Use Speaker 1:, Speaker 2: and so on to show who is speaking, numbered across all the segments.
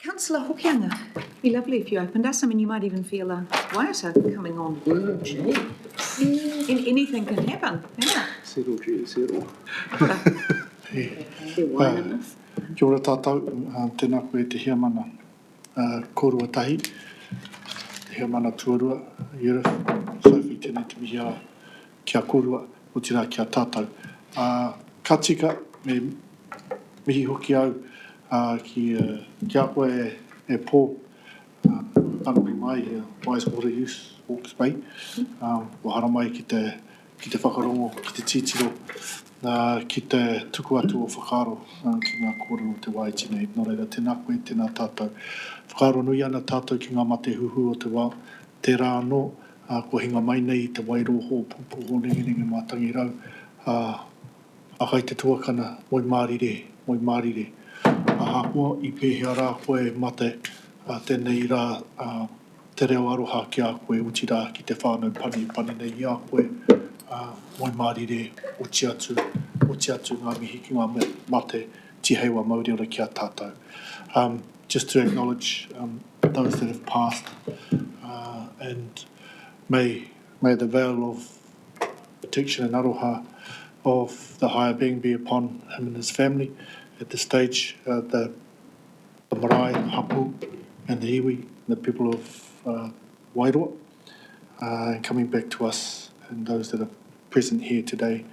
Speaker 1: Councillor Hawke, be lovely if you opened us. I mean, you might even feel a quieter coming on. Anything can happen. Yeah.
Speaker 2: Settle.
Speaker 3: Kia ora tātou, tēnā koe te hea mana kōrua tahi, te hea mana tuarua, Ira, Sophie, tēnei te mihi a kia kōrua, o tira kia tātou. Ka tika, me mihi hoki au kia koe e pō, anui mai he wise water use, Hawke's Bay, wahara mai ki te whakarongo, ki te titiro, ki te tuku atu o whakaro ki ngā kōrero o te waiti nei. Nō reira, tēnā koe, tēnā tātou. Whakaro nui ana tātou ki ngā mate huhu o te wā. Te rā anō, ko hinga mai nei te wairoho, pupu ho ringi mātangi rau. Akai te tuakana, moi mārire. Ahakua, I pēhea rā koe mate, tēnei rā te reo aroha ki a koe uti rā ki te whānau pani nei I a koe. Moi mārire uti atu ngā mihi ki ngā mate tihewa Māori ki a tātou. Just to acknowledge those that have passed and may the veil of protection and aroha of the higher being be upon him and his family. At this stage, the marae, hapu and the iwi, the people of Wairoa, and coming back to us and those that are present here today,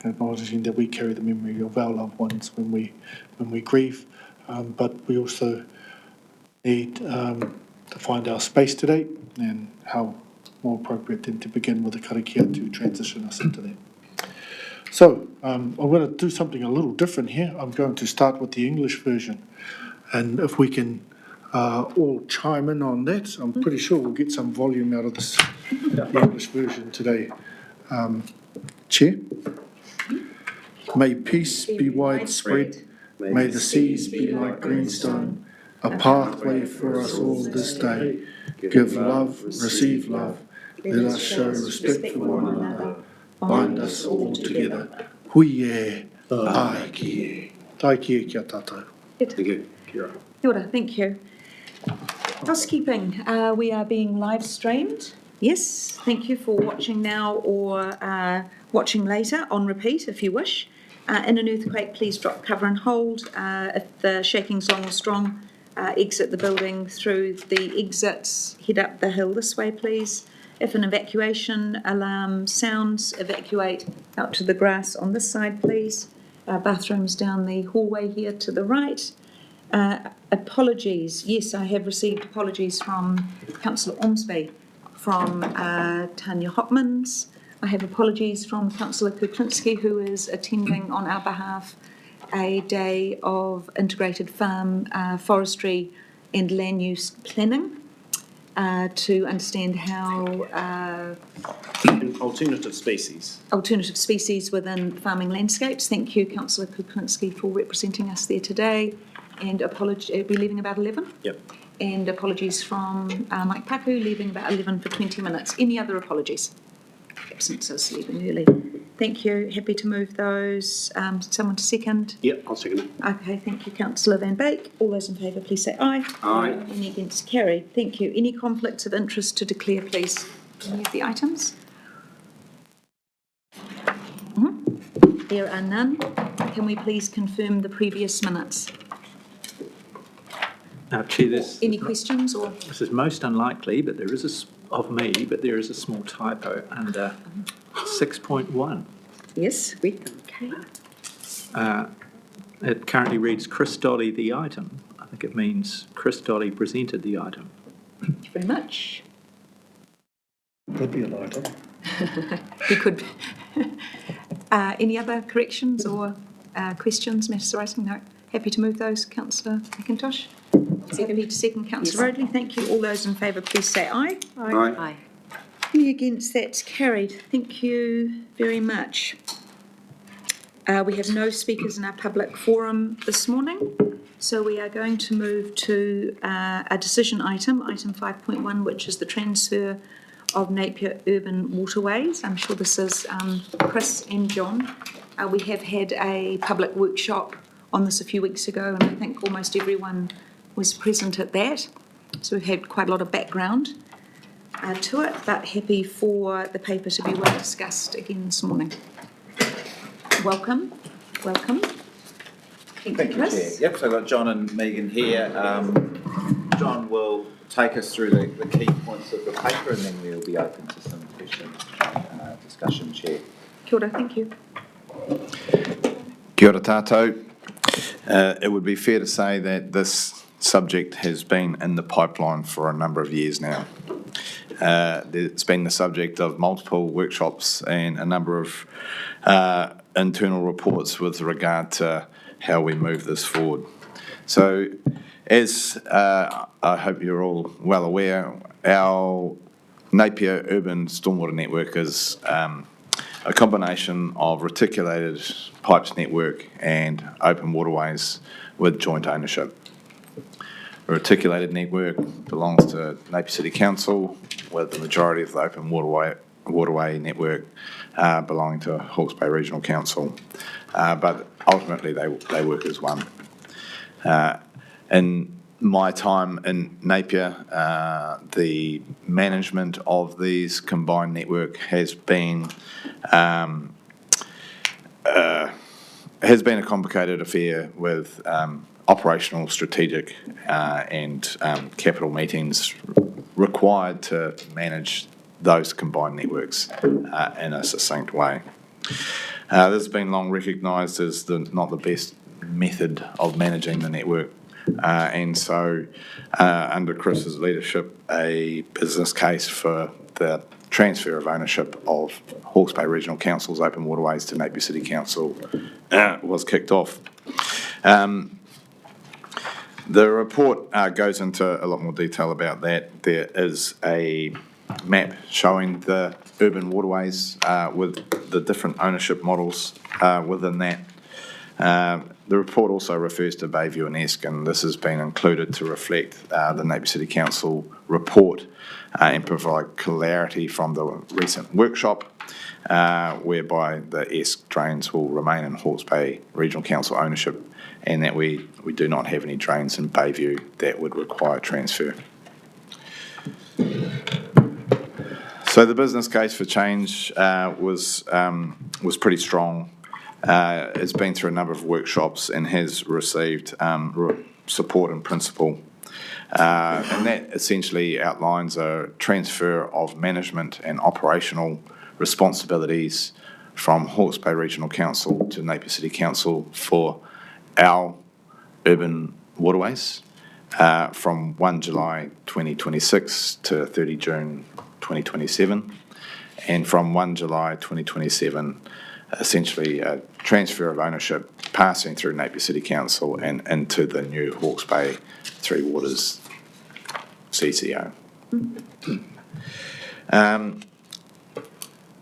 Speaker 3: acknowledging that we carry the memory of our loved ones when we grieve, but we also need to find our space today, and how more appropriate than to begin with the Karakia to transition us into that. So I'm going to do something a little different here. I'm going to start with the English version, and if we can all chime in on that, I'm pretty sure we'll get some volume out of this the English version today. Chair, may peace be widespread, may the seas be like greenstone, a pathway for us all this day. Give love, receive love, let us show respect for one another, bind us all together. Hui e, ai ki e. Tai ki e kia tātou.
Speaker 2: Thank you.
Speaker 1: Kia ora, thank you. Housekeeping, we are being live streamed. Yes, thank you for watching now or watching later on repeat if you wish. In an earthquake, please drop cover and hold. If the shaking's long or strong, exit the building through the exits, head up the hill this way, please. If an evacuation alarm sounds, evacuate out to the grass on this side, please. Bathrooms down the hallway here to the right. Apologies. Yes, I have received apologies from Councillor Ormsby, from Tanya Hopmans. I have apologies from Councillor Kuklinski, who is attending on our behalf a day of integrated farm, forestry and land use planning to understand how
Speaker 2: Alternative species
Speaker 1: within farming landscapes. Thank you, Councillor Kuklinski, for representing us there today. And apology, be leaving about 11.
Speaker 2: Yep.
Speaker 1: And apologies from Mike Paku, leaving about 11 for 20 minutes. Any other apologies? Absences, leaving early. Thank you. Happy to move those. Someone to second?
Speaker 2: Yep, I'll second it.
Speaker 1: Okay, thank you, Councillor Van Beek. All those in favour, please say aye.
Speaker 2: Aye.
Speaker 1: Any against? Carried. Thank you. Any conflicts of interest to declare, please? Any of the items? There are none. Can we please confirm the previous minutes?
Speaker 4: Chair,
Speaker 1: Any questions or?
Speaker 4: this is most unlikely, but there is there is a small typo under 6.1.
Speaker 1: Yes, okay.
Speaker 4: It currently reads Chris Dolly the item. I think it means Chris Dolly presented the item.
Speaker 1: Thank you very much.
Speaker 3: Could be an item.
Speaker 1: We could. Any other corrections or questions, Mr. Rising? No. Happy to move those, Councillor McIntosh. Happy to second, Councillor Rodley. Thank you. All those in favour, please say aye.
Speaker 2: Aye.
Speaker 1: Any against? That's carried. Thank you very much. We have no speakers in our public forum this morning, so we are going to move to a decision item 5.1, which is the transfer of Napier Urban Waterways. I'm sure this is Chris and John. We have had a public workshop on this a few weeks ago, and I think almost everyone was present at that, so we've had quite a lot of background to it, but happy for the paper to be well discussed again this morning. Welcome.
Speaker 5: Thank you, Chair. Yep, so I've got John and Megan here. John will take us through the key points of the paper, and then we'll be open to some questions and discussion, Chair.
Speaker 1: Kia ora, thank you.
Speaker 6: Kia ora tātou. It would be fair to say that this subject has been in the pipeline for a number of years now. It's been the subject of multiple workshops and a number of internal reports with regard to how we move this forward. So, as I hope you're all well aware, our Napier urban stormwater network is a combination of reticulated pipes network and open waterways with joint ownership. The reticulated network belongs to Napier City Council, with the majority of the open waterway network belonging to Hawke's Bay Regional Council, but ultimately they work as one. In my time in Napier, the management of these combined network has been a complicated affair with operational, strategic and capital meetings required to manage those combined networks in a succinct way. This has been long recognised as not the best method of managing the network, and so under Chris's leadership, a business case for the transfer of ownership of Hawke's Bay Regional Council's open waterways to Napier City Council was kicked off. The report goes into a lot more detail about that. There is a map showing the urban waterways with the different ownership models within that. The report also refers to Bayview and Esk, and this has been included to reflect the Napier City Council report and provide clarity from the recent workshop whereby the Esk drains will remain in Hawke's Bay Regional Council ownership, and that we do not have any drains in Bayview that would require transfer. So the business case for change was pretty strong. It's been through a number of workshops and has received support in principle. And that essentially outlines a transfer of management and operational responsibilities from Hawke's Bay Regional Council to Napier City Council for our urban waterways from 1 July 2026 to 30 June 2027, and from 1 July 2027 essentially a transfer of ownership passing through Napier City Council and into the new Hawke's Bay Three Waters CCO.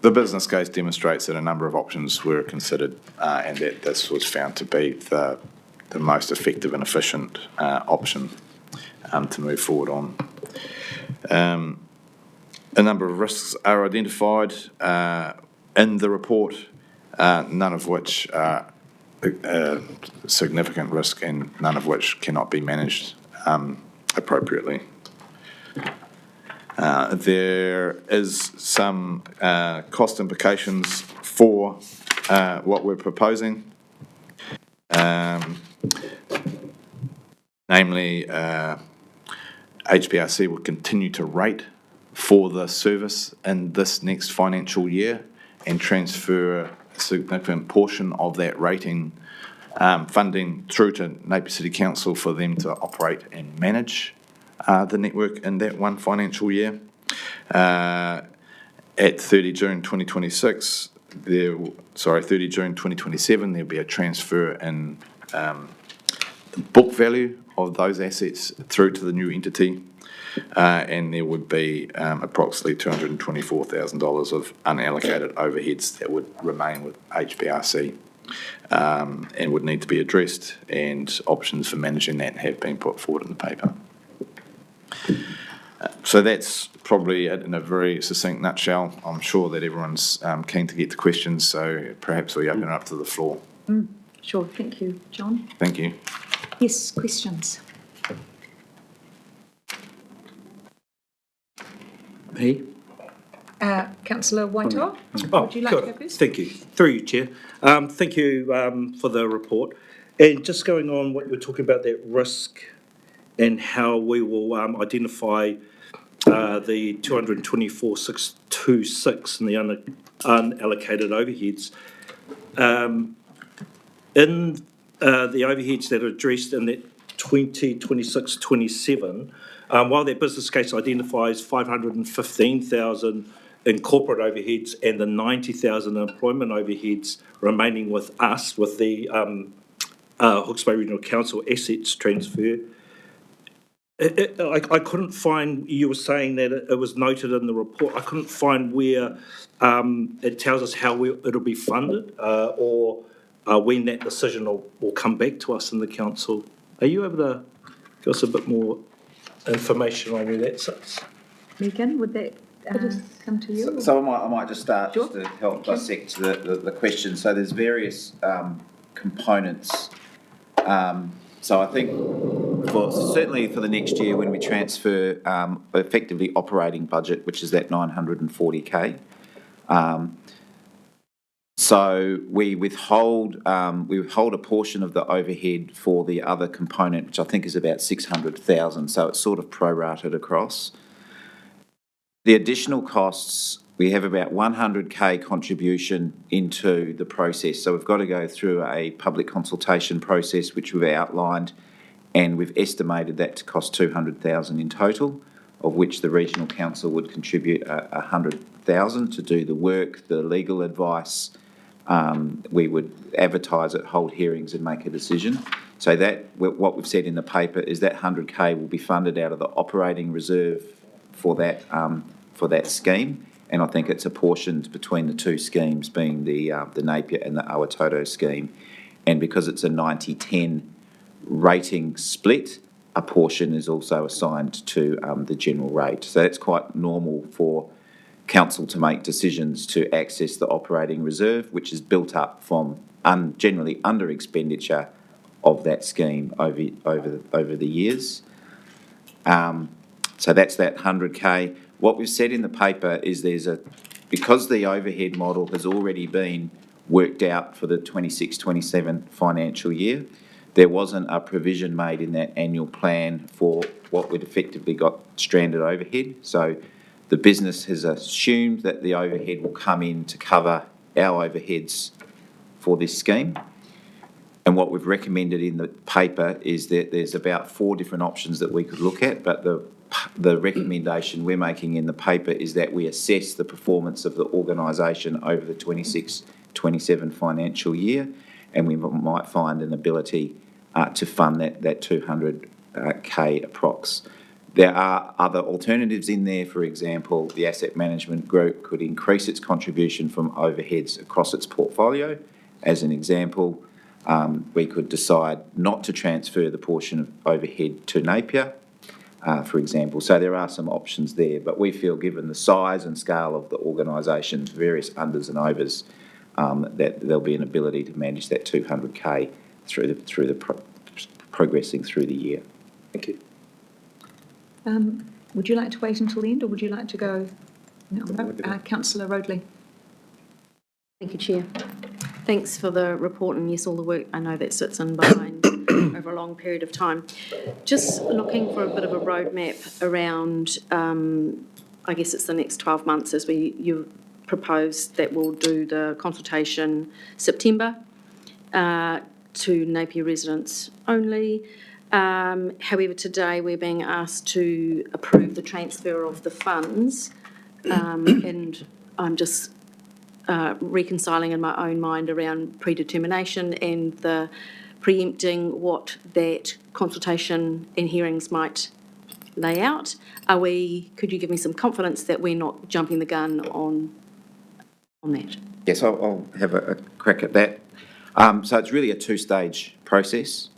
Speaker 6: The business case demonstrates that a number of options were considered and that this was found to be the most effective and efficient option to move forward on. A number of risks are identified in the report, none of which are significant risk and none of which cannot be managed appropriately. There is some cost implications for what we're proposing, namely HBRC will continue to rate for the service in this next financial year and transfer a significant portion of that rating funding through to Napier City Council for them to operate and manage the network in that one financial year. At 30 June 2026, 30 June 2027, there'll be a transfer in the book value of those assets through to the new entity, and there would be approximately $224,000 of unallocated overheads that would remain with HBRC and would need to be addressed, and options for managing that have been put forward in the paper. So that's probably it in a very succinct nutshell. I'm sure that everyone's keen to get to questions, so perhaps we open it up to the floor.
Speaker 1: Sure, thank you, John.
Speaker 6: Thank you.
Speaker 1: Yes, questions?
Speaker 4: Me?
Speaker 1: Councillor Waitoa,
Speaker 7: Oh,
Speaker 1: would you like to go
Speaker 7: good.
Speaker 1: first?
Speaker 7: Thank you. Through you, Chair. Thank you for the report. And just going on what you were talking about, that risk and how we will identify the 224,626 and the unallocated overheads. In the overheads that are addressed in that 2026-27, while that business case identifies 515,000 in corporate overheads and the 90,000 employment overheads remaining with us, with the Hawke's Bay Regional Council assets transfer, I couldn't find, you were saying that it was noted in the report, I couldn't find where it tells us how it'll be funded or when that decision will come back to us in the council. Are you able to give us a bit more information on where that sits?
Speaker 1: Megan, would that come to you?
Speaker 5: So I might just start
Speaker 1: Sure.
Speaker 5: just to help dissect the question. So there's various components. So I think certainly for the next year when we transfer effectively operating budget, which is that 940K, so we withhold a portion of the overhead for the other component, which I think is about 600,000. So it's sort of prorated across. The additional costs, we have about 100K contribution into the process. So we've got to go through a public consultation process, which we've outlined, and we've estimated that to cost 200,000 in total, of which the Regional Council would contribute 100,000 to do the work, the legal advice. We would advertise it, hold hearings and make a decision. So that, what we've said in the paper is that 100K will be funded out of the operating reserve for that scheme, and I think it's apportioned between the two schemes, being the Napier and the Awatoto scheme. And because it's a 90-10 rating split, a portion is also assigned to the general rate. So that's quite normal for council to make decisions to access the operating reserve, which is built up from generally under expenditure of that scheme over the years. So that's that 100K. What we've said in the paper is because the overhead model has already been worked out for the 26-27 financial year, there wasn't a provision made in that annual plan for what we'd effectively got stranded overhead. So the business has assumed that the overhead will come in to cover our overheads for this scheme. And what we've recommended in the paper is that there's about 4 different options that we could look at, but the recommendation we're making in the paper is that we assess the performance of the organisation over the 26-27 financial year, and we might find an ability to fund that 200K approx. There are other alternatives in there. For example, the asset management group could increase its contribution from overheads across its portfolio. As an example, we could decide not to transfer the portion of overhead to Napier, for example. So there are some options there, but we feel given the size and scale of the organisation, various unders and overs, that there'll be an ability to manage that 200K progressing through the year.
Speaker 7: Thank you.
Speaker 1: Would you like to wait until the end, or would you like to go? No, Councillor Roadley.
Speaker 2: Thank you, Chair. Thanks for the report, and yes, all the work I know that sits in behind over a long period of time. Just looking for a bit of a roadmap around, I guess it's the next 12 months as you proposed that we'll do the consultation September to Napier residents only. However, today we're being asked to approve the transfer of the funds, and I'm just reconciling in my own mind around predetermination and the preempting what that consultation and hearings might lay out. Could you give me some confidence that we're not jumping the gun on that?
Speaker 5: Yes, I'll have a crack at that. So it's really a 2-stage process.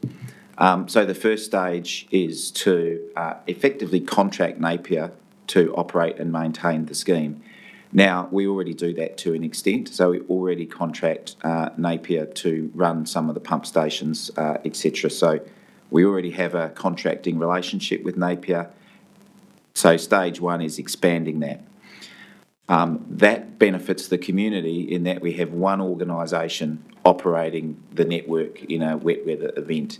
Speaker 5: So the first stage is to effectively contract Napier to operate and maintain the scheme. Now, we already do that to an extent, so we already contract Napier to run some of the pump stations, etc. So we already have a contracting relationship with Napier. So stage one is expanding that. That benefits the community in that we have one organisation operating the network in a wet weather event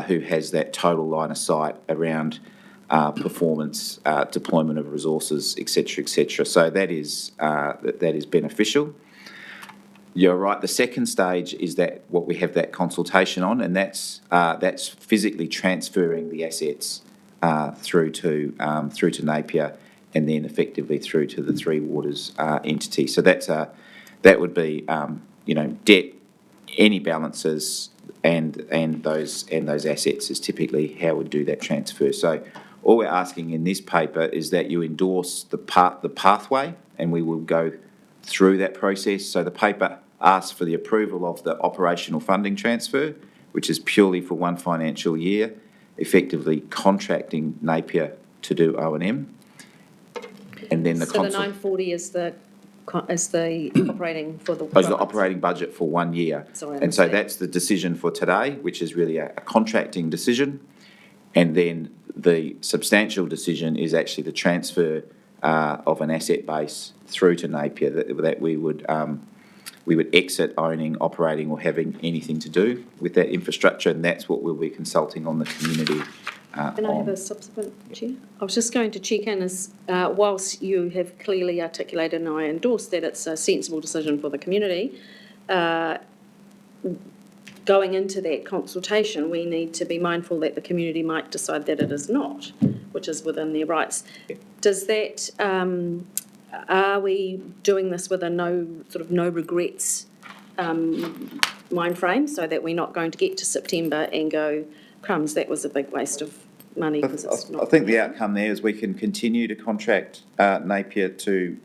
Speaker 5: who has that total line of sight around performance, deployment of resources, etc., etc. So that is beneficial. You're right. The second stage is that what we have that consultation on, and that's physically transferring the assets through to Napier, and then effectively through to the Three Waters entity. So that would be debt, any balances, and those assets is typically how we do that transfer. So all we're asking in this paper is that you endorse the pathway, and we will go through that process. So the paper asks for the approval of the operational funding transfer, which is purely for one financial year, effectively contracting Napier to do O&M. And then the
Speaker 2: So the 940 is the operating for the.
Speaker 5: the operating budget for 1 year.
Speaker 2: Sorry, I
Speaker 5: and so
Speaker 2: missed that.
Speaker 5: that's the decision for today, which is really a contracting decision. And then the substantial decision is actually the transfer of an asset base through to Napier that we would exit owning, operating, or having anything to do with that infrastructure, and that's what we'll be consulting on the community.
Speaker 2: Can I have a subsequent, Chair? I was just going to check in as, whilst you have clearly articulated and I endorse that it's a sensible decision for the community, going into that consultation, we need to be mindful that the community might decide that it is not, which is within their rights. Does that, are we doing this with a no regrets mind frame, so that we're not going to get to September and go, crumbs, that was a big waste of money because it's not.
Speaker 5: I think the outcome there is we can continue to contract Napier to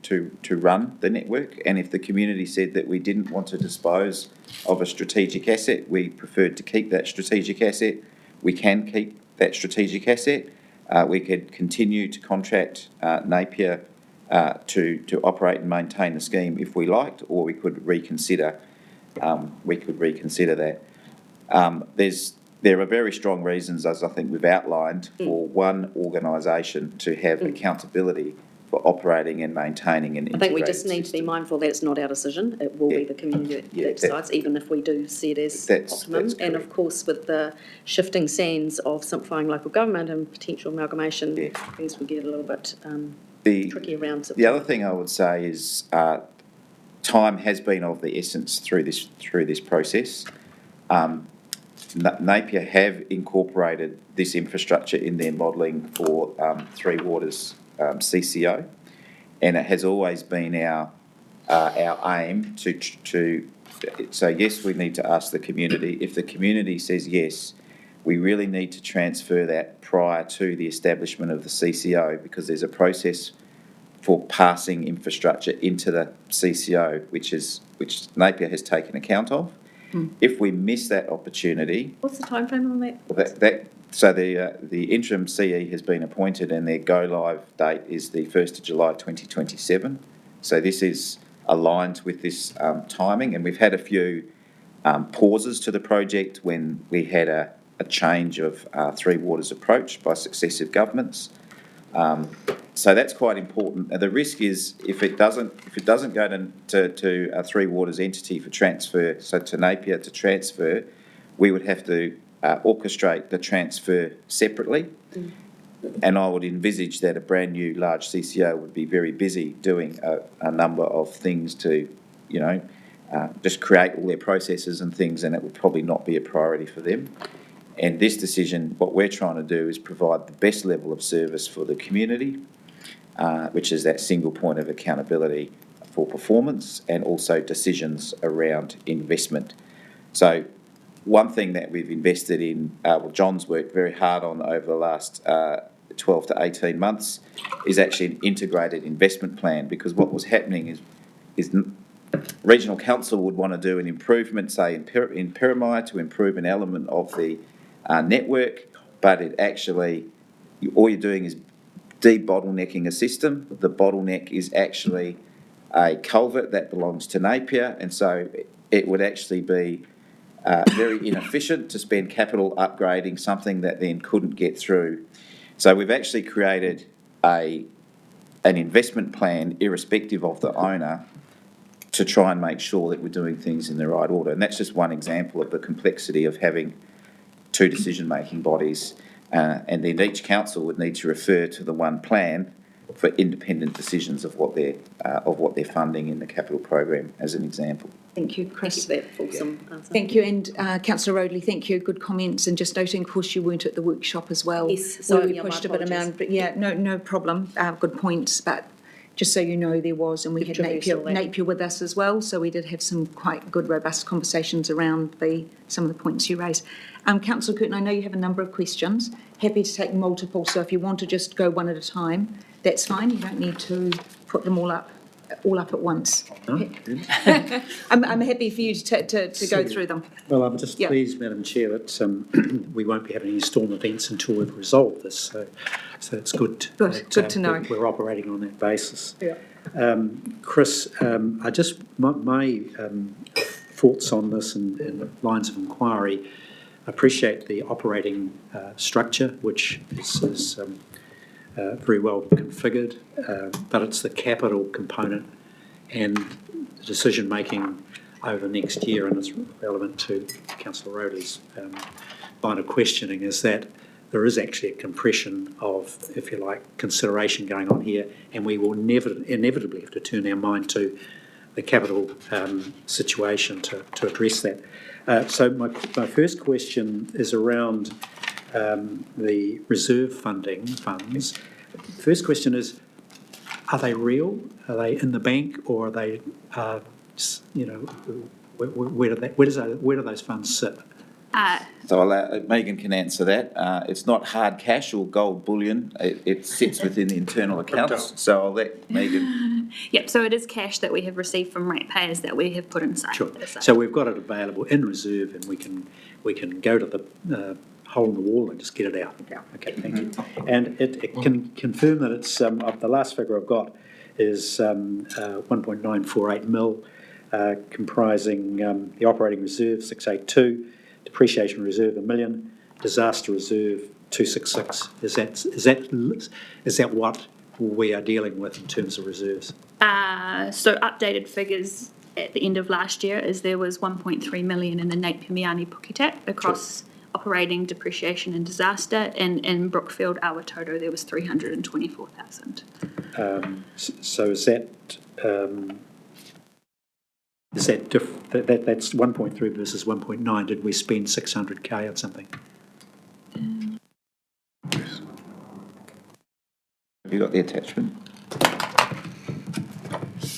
Speaker 5: run the network, and if the community said that we didn't want to dispose of a strategic asset, we preferred to keep that strategic asset, we can keep that strategic asset. We could continue to contract Napier to operate and maintain the scheme if we liked, or we could reconsider. That. There are very strong reasons, as I think we've outlined, for one organisation to have accountability for operating and maintaining an integrated
Speaker 2: I think we just need to be
Speaker 5: system.
Speaker 2: mindful that it's not our decision. It will be the community that decides, even if we do see it as optimum.
Speaker 5: That's
Speaker 2: and of course, with the shifting sands of simplifying local government and potential amalgamation, things will get a little bit tricky around.
Speaker 5: The other thing I would say is time has been of the essence through this process. Napier have incorporated this infrastructure in their modelling for Three Waters CCO, and it has always been our aim to. So yes, we need to ask the community. If the community says yes, we really need to transfer that prior to the establishment of the CCO, because there's a process for passing infrastructure into the CCO, which Napier has taken account of. If we miss that opportunity,
Speaker 2: What's the timeframe on that?
Speaker 5: So the interim CE has been appointed, and their go live date is the 1st of July 2027. So this is aligned with this timing, and we've had a few pauses to the project when we had a change of Three Waters approach by successive governments. So that's quite important. The risk is if it doesn't go to a Three Waters entity for transfer, so to Napier to transfer, we would have to orchestrate the transfer separately. And I would envisage that a brand new large CCO would be very busy doing a number of things to, just create all their processes and things, and it would probably not be a priority for them. And this decision, what we're trying to do is provide the best level of service for the community, which is that single point of accountability for performance and also decisions around investment. So one thing that we've invested in, John's worked very hard on over the last 12 to 18 months, is actually an integrated investment plan, because what was happening is regional council would want to do an improvement, say in Pyramide, to improve an element of the network, but it actually, all you're doing is de-bottlenecking a system. The bottleneck is actually a culvert that belongs to Napier, and so it would actually be very inefficient to spend capital upgrading something that then couldn't get through. So we've actually created an investment plan, irrespective of the owner, to try and make sure that we're doing things in the right order. And that's just one example of the complexity of having two decision-making bodies, and then each council would need to refer to the one plan for independent decisions of what they're funding in the capital program, as an example.
Speaker 1: Thank you, Chris.
Speaker 2: Thank you for that fulsome answer.
Speaker 1: Thank you, and Councillor Rodley, thank you. Good comments, and just noting, of course, you weren't at the workshop as well.
Speaker 2: Yes,
Speaker 1: where
Speaker 2: sorry,
Speaker 1: we
Speaker 2: yeah,
Speaker 1: pushed a
Speaker 2: my
Speaker 1: bit
Speaker 2: apologies.
Speaker 1: around, but yeah, no problem. Good points, but just so you know, there was, and we had Napier with us as well, so we did have some quite good, robust conversations around some of the points you raised. Councillor Curtin, I know you have a number of questions. Happy to take multiple, so if you want to just go one at a time, that's fine. You don't need to put them all up at once. I'm happy for you to go through them.
Speaker 8: Well, I'm just pleased, Madam Chair, that we won't be having any storm events until we've resolved this. So it's good.
Speaker 1: Good to know.
Speaker 8: We're operating on that basis.
Speaker 1: Yeah.
Speaker 8: Chris, my thoughts on this and lines of inquiry. Appreciate the operating structure, which is very well configured, but it's the capital component and the decision making over next year, and it's relevant to Councillor Rodley's line of questioning, is that there is actually a compression of, if you like, consideration going on here, and we will inevitably have to turn our mind to the capital situation to address that. So my first question is around the reserve funds. First question is, are they real? Are they in the bank, or are they, where do those funds sit?
Speaker 5: So Megan can answer that. It's not hard cash or gold bullion. It sits within the internal accounts. So I'll let Megan.
Speaker 9: Yep, so it is cash that we have received from ratepayers that we have put inside.
Speaker 8: Sure. So we've got it available in reserve, and we can go to the hole in the wall and just get it out. Okay, thank you. And it can confirm that it's the last figure I've got is 1.948 mil, comprising the operating reserve 682. Depreciation reserve 1 million, disaster reserve 266. Is that what we are dealing with in terms of reserves?
Speaker 9: So updated figures at the end of last year is there was 1.3 million in the Napier Miani Pukitat across operating, depreciation and disaster, and in Brookfield Awatoto there was 324,000.
Speaker 8: So is that that's 1.3 versus 1.9? Did we spend 600k on something?
Speaker 5: Have you got the attachment?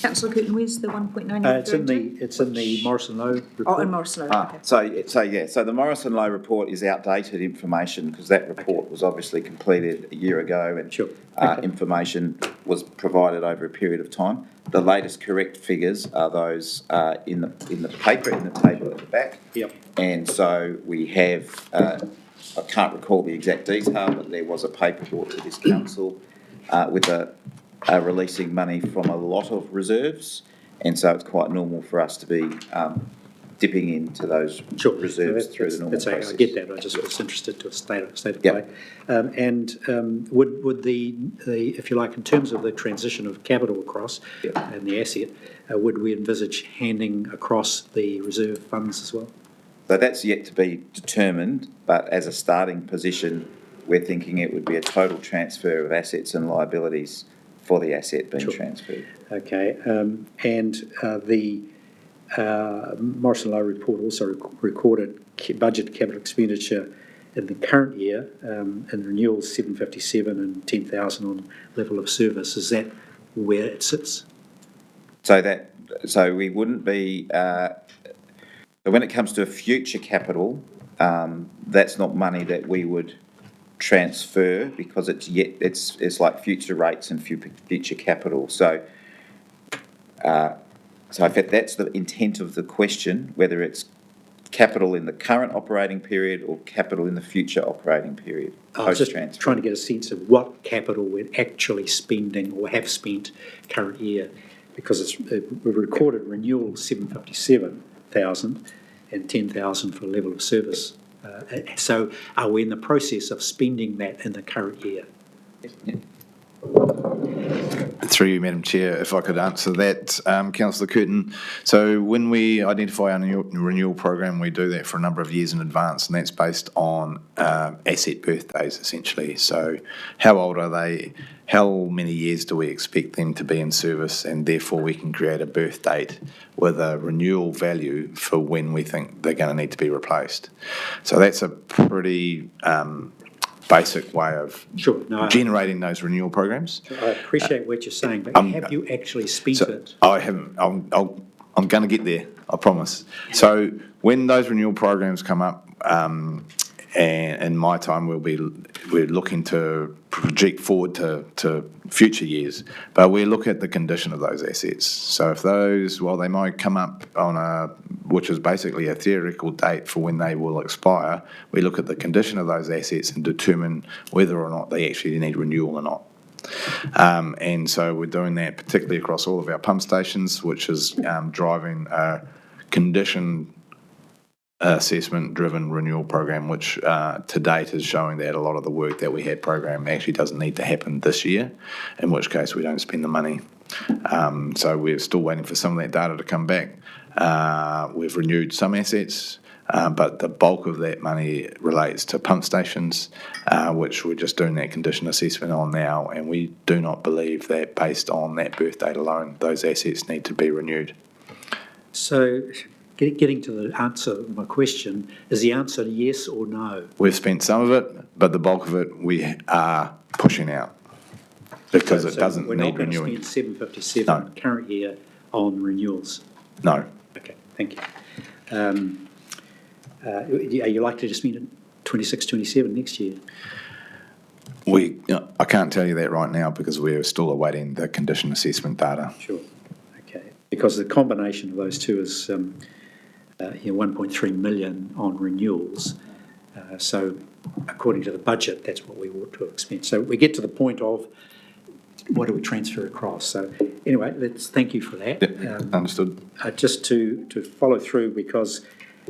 Speaker 1: Councillor Curtin, where's the 1.9?
Speaker 8: It's in the Morrison Lowe report.
Speaker 1: Oh, in Morrison Lowe. Okay.
Speaker 5: So the Morrison Lowe report is outdated information, because that report was obviously completed a year ago, and information was provided over a period of time. The latest correct figures are those in the paper, in the table at the back.
Speaker 8: Yep.
Speaker 5: And so we have, I can't recall the exact detail, but there was a paper brought to this council with releasing money from a lot of reserves, and so it's quite normal for us to be dipping into those reserves through the normal process.
Speaker 8: I get that. I just was interested to state of play. Would the if you like, in terms of the transition of capital across and the asset, would we envisage handing across the reserve funds as well?
Speaker 5: So that's yet to be determined, but as a starting position, we're thinking it would be a total transfer of assets and liabilities for the asset being transferred.
Speaker 8: Okay, and the Morrison Lowe report also recorded budget capital expenditure in the current year, and renewals 757 and 10,000 on level of service. Is that where it sits?
Speaker 5: So we wouldn't be. When it comes to future capital, that's not money that we would transfer, because it's like future rates and future capital. So if that's the intent of the question, whether it's capital in the current operating period or capital in the future operating period, post-transfer.
Speaker 8: Just trying to get a sense of what capital we're actually spending or have spent current year, because we've recorded renewal 757,000 and 10,000 for level of service. So are we in the process of spending that in the current year?
Speaker 5: Yeah.
Speaker 6: Through you, Madam Chair, if I could answer that, Councillor Curtin. So when we identify our renewal program, we do that for a number of years in advance, and that's based on asset birthdays, essentially. So how old are they? How many years do we expect them to be in service? And therefore we can create a birth date with a renewal value for when we think they're going to need to be replaced. So that's a pretty basic way of generating those renewal programs.
Speaker 8: I appreciate what you're saying, but have you actually spent it?
Speaker 6: I haven't. I'm going to get there, I promise. So when those renewal programs come up, and in my time, we're looking to project forward to future years, but we look at the condition of those assets. So if those, while they might come up on which is basically a theoretical date for when they will expire, we look at the condition of those assets and determine whether or not they actually need renewal or not. And so we're doing that particularly across all of our pump stations, which is driving a condition assessment-driven renewal program, which to date is showing that a lot of the work that we had programmed actually doesn't need to happen this year, in which case we don't spend the money. So we're still waiting for some of that data to come back. We've renewed some assets, but the bulk of that money relates to pump stations, which we're just doing that condition assessment on now, and we do not believe that based on that birth date alone, those assets need to be renewed.
Speaker 8: So getting to the answer of my question, is the answer yes or no?
Speaker 6: We've spent some of it, but the bulk of it we are pushing out because it doesn't need renewing.
Speaker 8: We're not going to spend 757 current year on renewals?
Speaker 6: No.
Speaker 8: Okay, thank you. Are you likely to spend it 26, 27 next year?
Speaker 6: I can't tell you that right now because we're still awaiting the condition assessment data.
Speaker 8: Sure. Okay. Because the combination of those two is 1.3 million on renewals. So according to the budget, that's what we ought to expend. So we get to the point of what do we transfer across? So anyway, thank you for that.
Speaker 6: Yep, understood.
Speaker 8: Just to follow through, because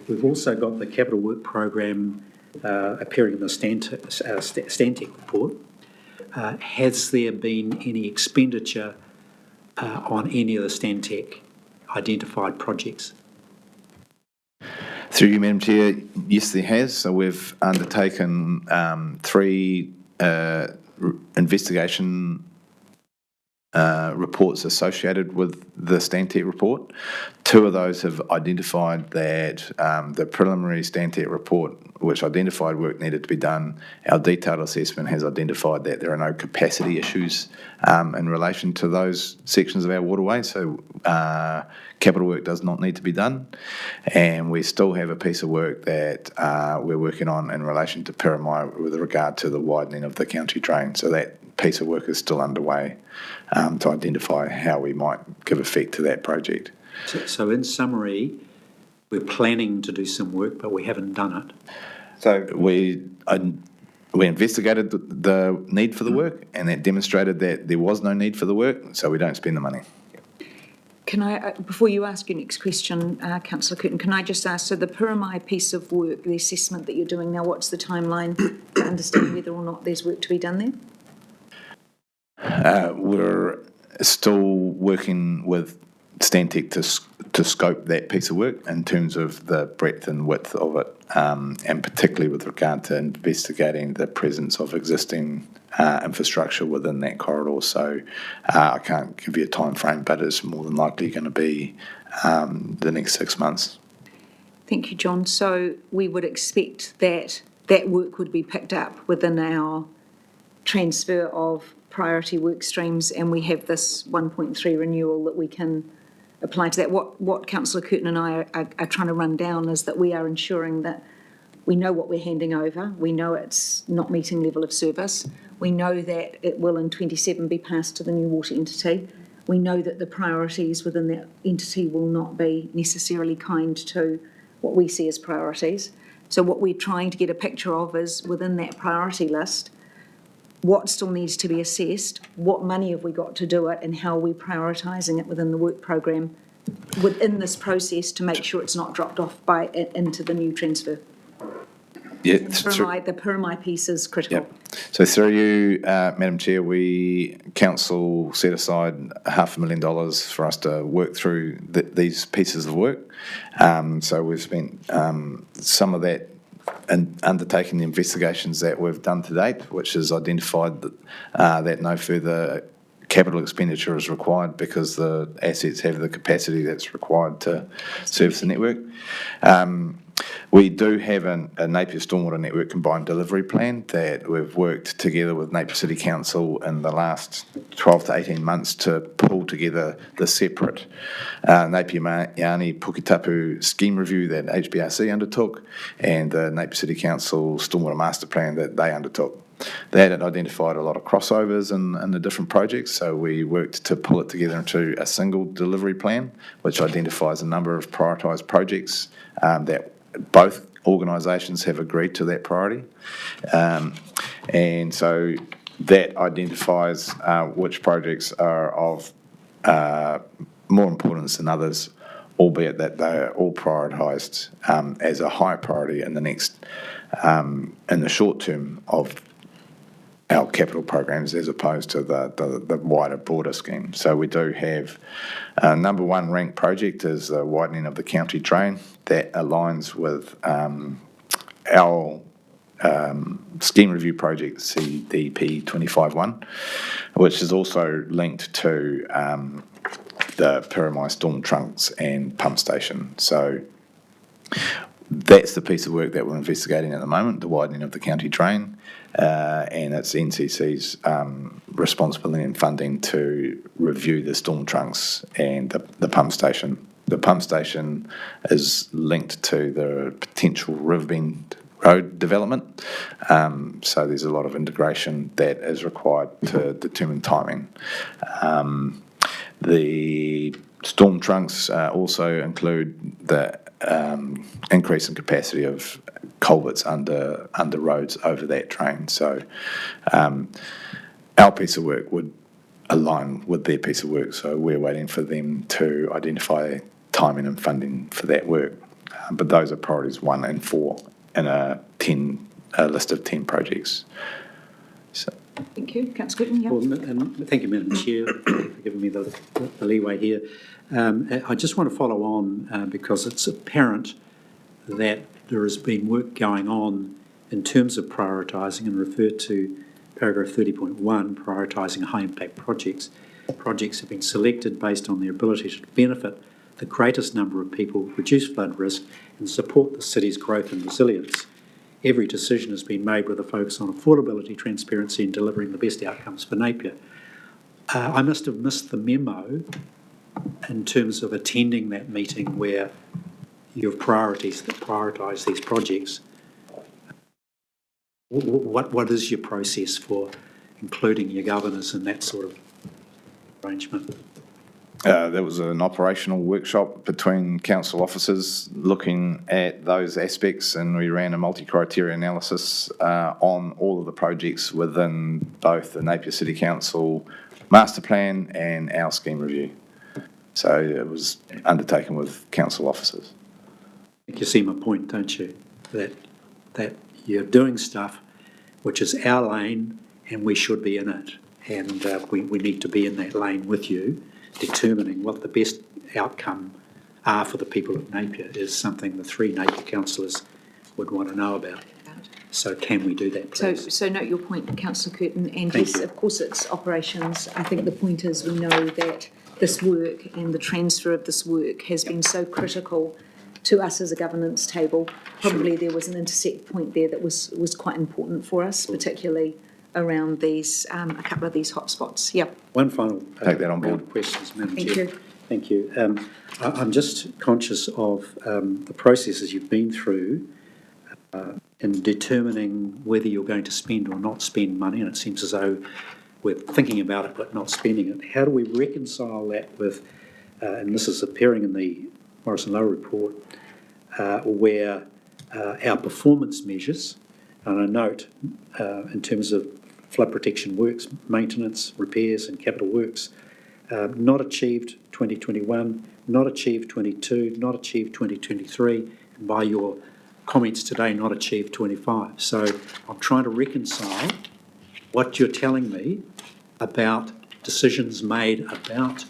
Speaker 8: we've also got the capital work program appearing in the Stantec report. Has there been any expenditure on any of the Stantec identified projects?
Speaker 6: Through you, Madam Chair, yes, there has. So we've undertaken 3 investigation reports associated with the Stantec report. 2 of those have identified that the preliminary Stantec report, which identified work needed to be done, our detailed assessment has identified that there are no capacity issues in relation to those sections of our waterways, so capital work does not need to be done. And we still have a piece of work that we're working on in relation to Piramai with regard to the widening of the county drain. So that piece of work is still underway to identify how we might give effect to that project.
Speaker 8: So in summary, we're planning to do some work, but we haven't done it.
Speaker 6: So we investigated the need for the work, and that demonstrated that there was no need for the work, so we don't spend the money.
Speaker 1: Can I, before you ask your next question, Councillor Curtin, can I just ask, so the Piramai piece of work, the assessment that you're doing now, what's the timeline to understand whether or not there's work to be done there?
Speaker 6: We're still working with Stantec to scope that piece of work in terms of the breadth and width of it, and particularly with regard to investigating the presence of existing infrastructure within that corridor. So I can't give you a time frame, but it's more than likely going to be the next 6 months.
Speaker 1: Thank you, John. So we would expect that that work would be picked up within our transfer of priority work streams, and we have this 1.3 renewal that we can apply to that. What Councillor Curtin and I are trying to run down is that we are ensuring that we know what we're handing over, we know it's not meeting level of service, we know that it will in 27 be passed to the new water entity, we know that the priorities within that entity will not be necessarily kind to what we see as priorities. So what we're trying to get a picture of is within that priority list, what still needs to be assessed, what money have we got to do it, and how are we prioritising it within the work programme within this process to make sure it's not dropped off into the new transfer.
Speaker 6: Yeah,
Speaker 1: The Pyramai piece is critical.
Speaker 6: Yep. So through you, Madam Chair, council set aside $500,000 for us to work through these pieces of work. So we've spent some of that and undertaking the investigations that we've done to date, which has identified that no further capital expenditure is required because the assets have the capacity that's required to service the network. We do have a Napier Stormwater Network Combined Delivery Plan that we've worked together with Napier City Council in the last 12 to 18 months to pull together the separate Napier Meani Puketapu scheme review that HBRC undertook and the Napier City Council Stormwater Master Plan that they undertook. That had identified a lot of crossovers in the different projects, so we worked to pull it together into a single delivery plan, which identifies a number of prioritised projects that both organisations have agreed to that priority. And so that identifies which projects are of more importance than others, albeit that they are all prioritised as a high priority in the short term of our capital programs as opposed to the wider, broader scheme. So we do have number one ranked project is the widening of the county drain. That aligns with our scheme review project CDP 25-1, which is also linked to the Pyramai storm trunks and pump station. So that's the piece of work that we're investigating at the moment, the widening of the county drain, and it's NCC's responsibility and funding to review the storm trunks and the pump station. The pump station is linked to the potential Riverbend Road development, so there's a lot of integration that is required to determine timing. The storm trunks also include the increase in capacity of culverts under roads over that drain. So our piece of work would align with their piece of work. So we're waiting for them to identify timing and funding for that work. But those are priorities 1 and 4 in a list of 10 projects. So.
Speaker 1: Thank you. Councillor Gooden, yeah.
Speaker 8: Well, and thank you, Madam Chair, for giving me the leeway here. I just want to follow on because it's apparent that there has been work going on in terms of prioritising and refer to paragraph 30.1, prioritising high-impact projects. Projects have been selected based on their ability to benefit the greatest number of people, reduce flood risk and support the city's growth and resilience. Every decision has been made with a focus on affordability, transparency and delivering the best outcomes for Napier. I must have missed the memo in terms of attending that meeting where you have priorities that prioritise these projects. What is your process for including your governors in that sort of arrangement?
Speaker 6: There was an operational workshop between council officers looking at those aspects, and we ran a multi-criteria analysis on all of the projects within both the Napier City Council master plan and our scheme review. So it was undertaken with council officers.
Speaker 8: I think you see my point, don't you? That you're doing stuff which is our lane and we should be in it. And we need to be in that lane with you, determining what the best outcome are for the people of Napier is something the 3 Napier councillors would want to know about. So can we do that, please?
Speaker 1: So note your point, Councillor Curtin, and
Speaker 8: Thank
Speaker 1: yes,
Speaker 8: you.
Speaker 1: of course it's operations. I think the point is we know that this work and the transfer of this work has been so critical to us as a governance table. Probably there was an intersect point there that was quite important for us, particularly around these, a couple of these hotspots. Yep.
Speaker 8: One final
Speaker 6: Take that on board.
Speaker 8: round of questions, Madam
Speaker 1: Thank
Speaker 8: Chair.
Speaker 1: you.
Speaker 8: Thank you. I'm just conscious of the processes you've been through in determining whether you're going to spend or not spend money, and it seems as though we're thinking about it but not spending it. How do we reconcile that with, and this is appearing in the Morrison Lowe report, where our performance measures, and I note in terms of flood protection works, maintenance, repairs and capital works, not achieved 2021, not achieved 22, not achieved 2023, and by your comments today, not achieved 25. So I'm trying to reconcile what you're telling me about decisions made about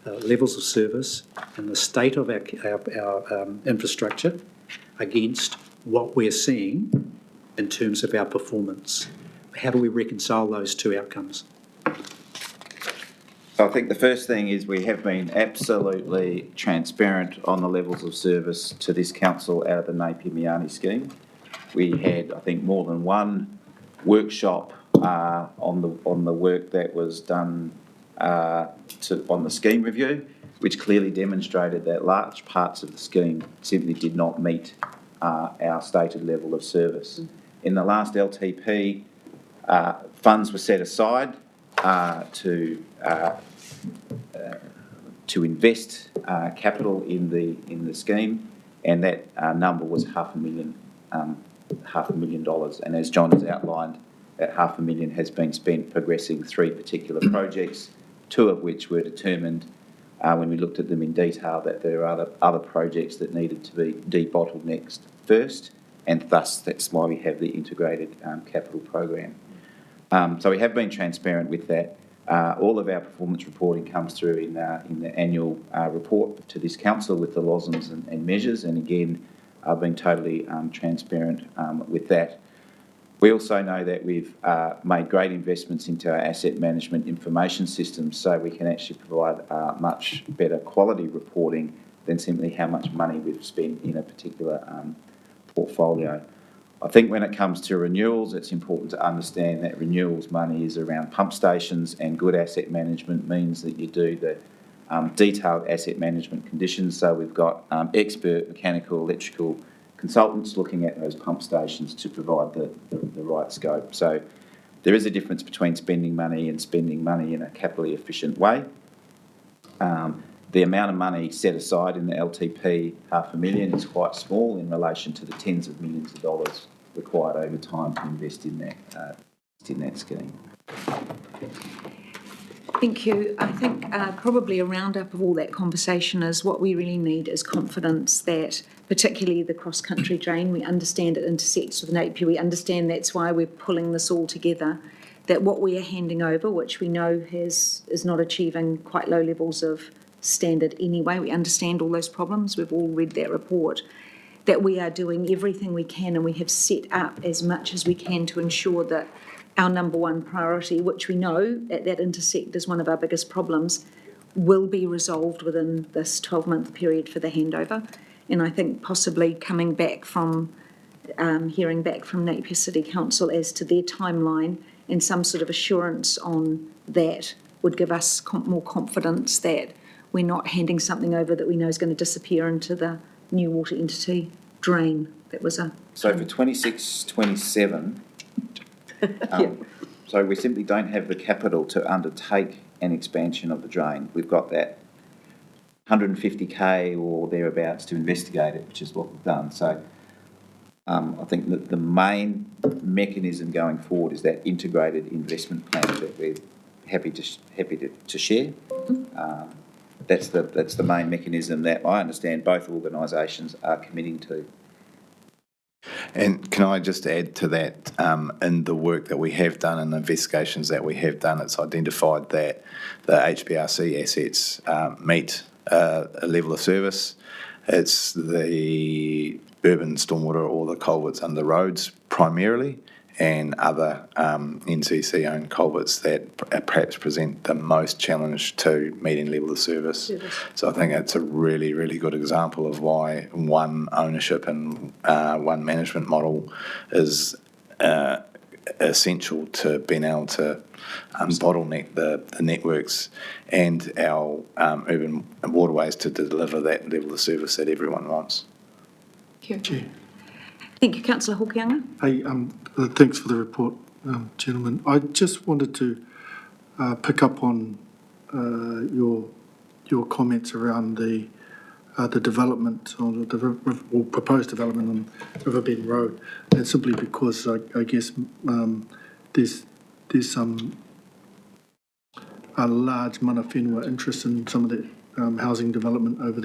Speaker 8: levels of service and the state of our infrastructure against what we're seeing in terms of our performance. How do we reconcile those two outcomes?
Speaker 5: I think the first thing is we have been absolutely transparent on the levels of service to this council out of the Napier scheme. We had, I think, more than one workshop on the work that was done on the scheme review, which clearly demonstrated that large parts of the scheme simply did not meet our stated level of service. In the last LTP, funds were set aside to invest capital in the scheme, and that number was $500,000. And as John has outlined, that $500,000 has been spent progressing 3 particular projects, 2 of which were determined when we looked at them in detail that there are other projects that needed to be debottlenecked first, and thus that's why we have the integrated capital program. So we have been transparent with that. All of our performance reporting comes through in the annual report to this council with the LOSMs and measures, and again, I've been totally transparent with that. We also know that we've made great investments into our asset management information systems, so we can actually provide much better quality reporting than simply how much money we've spent in a particular portfolio. I think when it comes to renewals, it's important to understand that renewals money is around pump stations, and good asset management means that you do the detailed asset management conditions. So we've got expert mechanical, electrical consultants looking at those pump stations to provide the right scope. So there is a difference between spending money and spending money in a capitally efficient way. The amount of money set aside in the LTP, $500,000, is quite small in relation to the tens of millions of dollars required over time to invest in that scheme.
Speaker 1: Thank you. I think probably a roundup of all that conversation is what we really need is confidence that, particularly the cross-country drain, we understand it intersects with Napier, we understand that's why we're pulling this all together, that what we are handing over, which we know is not achieving quite low levels of standard anyway, we understand all those problems, we've all read that report, that we are doing everything we can and we have set up as much as we can to ensure that our number one priority, which we know at that intersect is one of our biggest problems, will be resolved within this 12-month period for the handover. And I think possibly coming back from, hearing back from Napier City Council as to their timeline and some sort of assurance on that would give us more confidence that we're not handing something over that we know is going to disappear into the new water entity drain. That was a...
Speaker 5: So for 26-27, so we simply don't have the capital to undertake an expansion of the drain. We've got that 150k or thereabouts to investigate it, which is what we've done. So I think that the main mechanism going forward is that integrated investment plan that we're happy to share. That's the main mechanism that I understand both organisations are committing to.
Speaker 6: And can I just add to that, in the work that we have done and the investigations that we have done, it's identified that the HBRC assets meet a level of service. It's the urban stormwater or the culverts under roads primarily, and other NCC-owned culverts that perhaps present the most challenge to meeting level of service. So I think it's a really, really good example of why one ownership and one management model is essential to being able to bottleneck the networks and our urban waterways to deliver that level of service that everyone wants.
Speaker 1: Thank you. Thank you, Councillor Hawke.
Speaker 3: Hey, thanks for the report, gentlemen. I just wanted to pick up on your comments around the development or or proposed development on Riverbend Road, and simply because I guess there's some a large mana whenua interest in some of the housing development over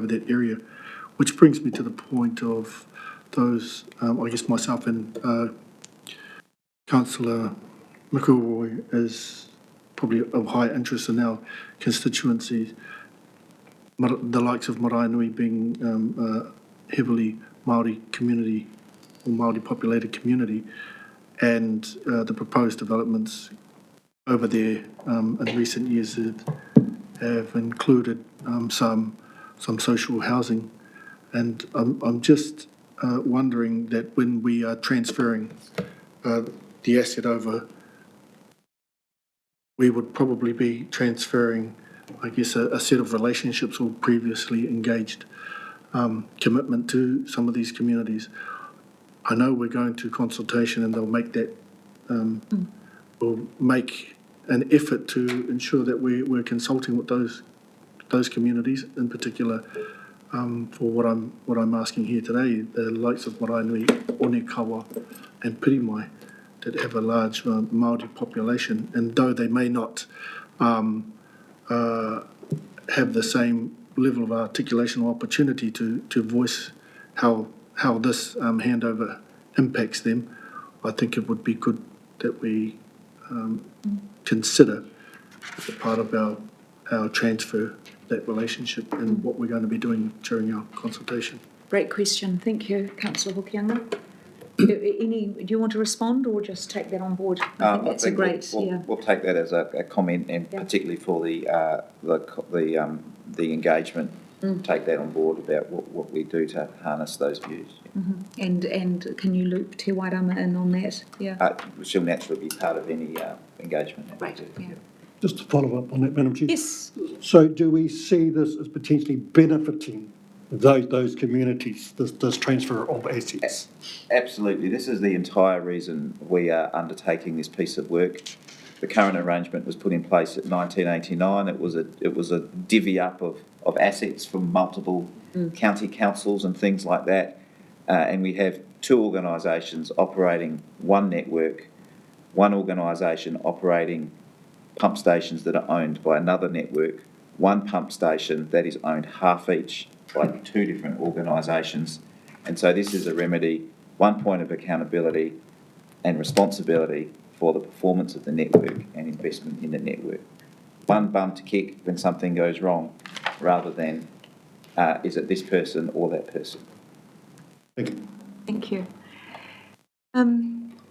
Speaker 3: that area, which brings me to the point of those, I guess myself and Councillor McElroy is probably of high interest in our constituencies, the likes of Marae Nui being heavily Māori community or Māori populated community, and the proposed developments over there in recent years have included some social housing. And I'm just wondering that when we are transferring the asset over, we would probably be transferring, I guess, a set of relationships or previously engaged commitment to some of these communities. I know we're going to consultation and they'll make that, will make an effort to ensure that we're consulting with those communities, in particular for what I'm asking here today, the likes of Marae Nui, Onekawa and Pirimai, that have a large Māori population, and though they may not have the same level of articulation or opportunity to voice how this handover impacts them, I think it would be good that we consider as a part of our transfer, that relationship and what we're going to be doing during our consultation.
Speaker 1: Great question. Thank you, Councillor Hokianga. Do you want to respond or just take that on board? I think that's a great,
Speaker 5: we'll take that as a comment, and particularly for the engagement, take that on board about what we do to harness those views.
Speaker 1: And can you loop Te Wairama in on that? Yeah.
Speaker 5: She'll naturally be part of any engagement.
Speaker 1: Right. Yeah.
Speaker 10: Just to follow up on that, Madam Chair.
Speaker 1: Yes.
Speaker 10: So do we see this as potentially benefiting those communities, this transfer of assets?
Speaker 5: Absolutely. This is the entire reason we are undertaking this piece of work. The current arrangement was put in place in 1989. It was a divvy up of assets from multiple county councils and things like that. And we have two organisations operating one network, one organisation operating pump stations that are owned by another network, one pump station that is owned half each by two different organisations. And so this is a remedy, one point of accountability and responsibility for the performance of the network and investment in the network. One bum to kick when something goes wrong, rather than is it this person or that person.
Speaker 10: Thank you.
Speaker 1: Thank you.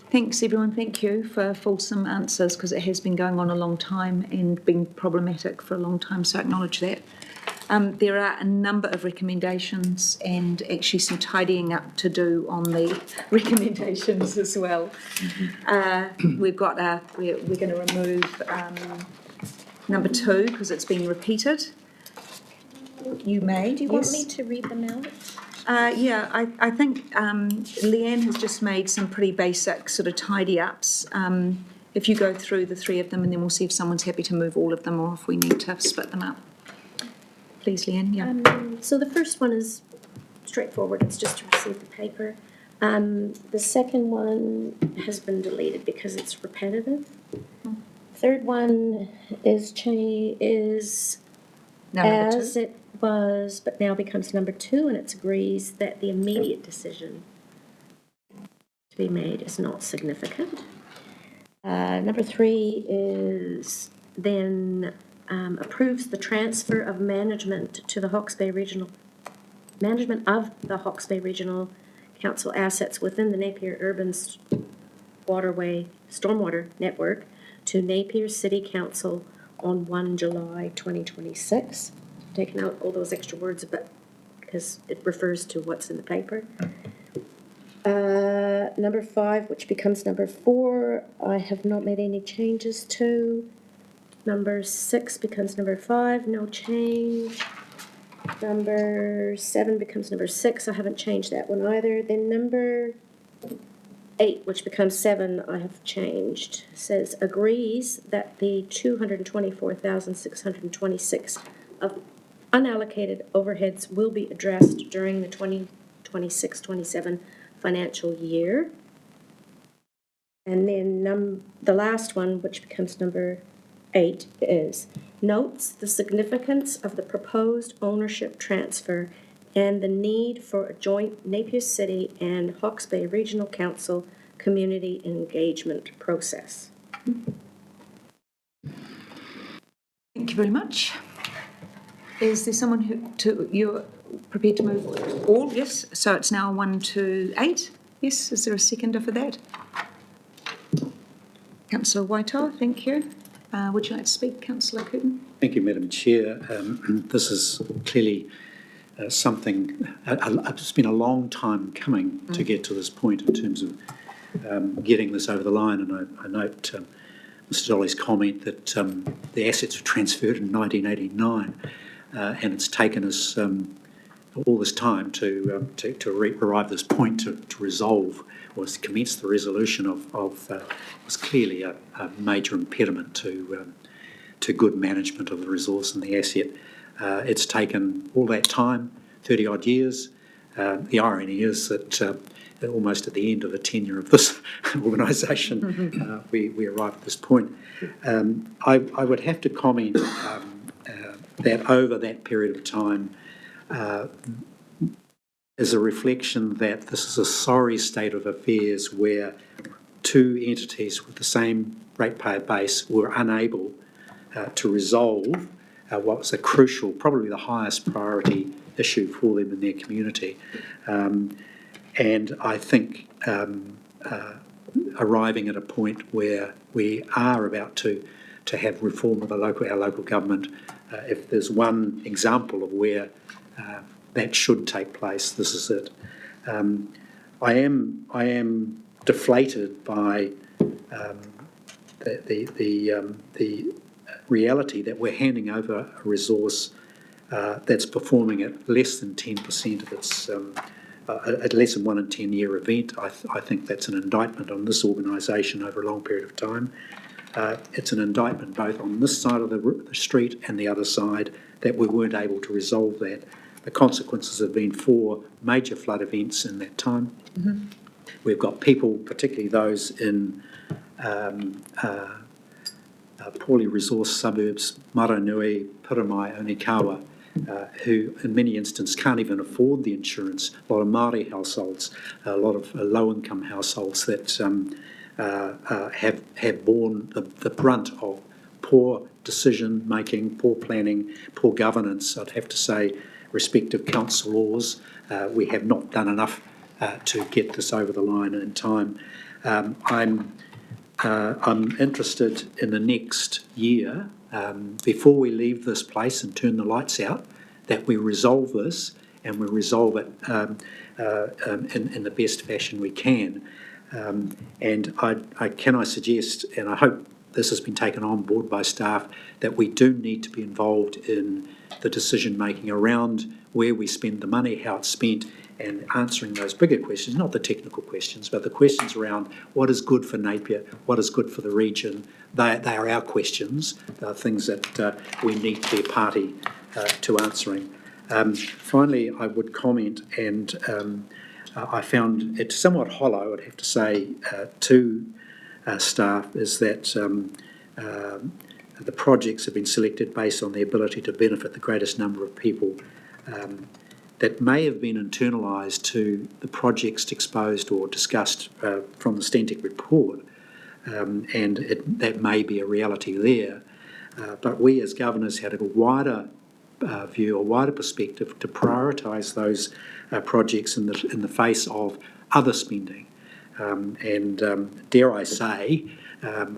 Speaker 1: Thanks, everyone. Thank you for fulsome answers, because it has been going on a long time and been problematic for a long time, so I acknowledge that. There are a number of recommendations and actually some tidying up to do on the recommendations as well. We've got we're going to remove number 2 because it's been repeated. You may.
Speaker 11: Do you want me to read them out?
Speaker 1: Yeah, I think Leanne has just made some pretty basic sort of tidy-ups. If you go through the 3 of them, and then we'll see if someone's happy to move all of them or if we need to split them up. Please, Leanne, yeah.
Speaker 11: So the first one is straightforward. It's just to receive the paper. The second one has been deleted because it's repetitive. Third one is as it was, but now becomes number 2, and it agrees that the immediate decision to be made is not significant. Number 3 is then approves the transfer of management to the Hawke's Regional Council assets within the Napier Urban Waterway Stormwater Network to Napier City Council on 1 July 2026. Taking out all those extra words, but because it refers to what's in the paper. Number 5, which becomes number 4, I have not made any changes to. Number 6 becomes number 5, no change. Number 7 becomes number 6, I haven't changed that one either. Then number 8, which becomes 7, I have changed. It says agrees that the 224,626 of unallocated overheads will be addressed during the 2026-27 financial year. And then the last one, which becomes number 8, is notes the significance of the proposed ownership transfer and the need for a joint Napier City and Hawke's Bay Regional Council community engagement process.
Speaker 1: Thank you very much. Is there someone you're prepared to move all? Yes, so it's now 1 to 8. Yes, is there a seconder for that? Councillor Waitoa, thank you. Would you like to speak, Councillor Curtin?
Speaker 8: Thank you, Madam Chair. This is clearly something, it's been a long time coming to get to this point in terms of getting this over the line, and I note Mr Dolly's comment that the assets were transferred in 1989, and it's taken us all this time to arrive at this point to resolve or to commence the resolution of was clearly a major impediment to good management of the resource and the asset. It's taken all that time, 30 odd years. The irony is that almost at the end of the tenure of this organisation, we arrived at this point. I would have to comment that over that period of time, is a reflection that this is a sorry state of affairs where two entities with the same ratepayer base were unable to resolve what was a crucial, probably the highest priority issue for them in their community. And I think arriving at a point where we are about to have reform of our local government, if there's one example of where that should take place, this is it. I am deflated by the reality that we're handing over a resource that's performing at less than 10% of its, at less than 1 in 10 year event. I think that's an indictment on this organisation over a long period of time. It's an indictment both on this side of the street and the other side that we weren't able to resolve that. The consequences have been 4 major flood events in that time. Mm-hmm. We've got people, particularly those in poorly resourced suburbs, Maranui, Piramai, Onikawa, who in many instances can't even afford the insurance. A lot of Māori households, a lot of low-income households that have borne the brunt of poor decision-making, poor planning, poor governance, I'd have to say, respective council laws. We have not done enough to get this over the line in time. I'm interested in the next year, before we leave this place and turn the lights out, that we resolve this and we resolve it in the best fashion we can. And can I suggest, and I hope this has been taken on board by staff, that we do need to be involved in the decision-making around where we spend the money, how it's spent, and answering those bigger questions, not the technical questions, but the questions around what is good for Napier, what is good for the region. They are our questions. They are things that we need to be a party to answering. Finally, I would comment, and I found it somewhat hollow, I'd have to say, to staff, is that the projects have been selected based on the ability to benefit the greatest number of people. That may have been internalised to the projects exposed or discussed from the Stentec report, and that may be a reality there. But we as governors had a wider view, a wider perspective to prioritise those projects in the face of other spending. Dare I say,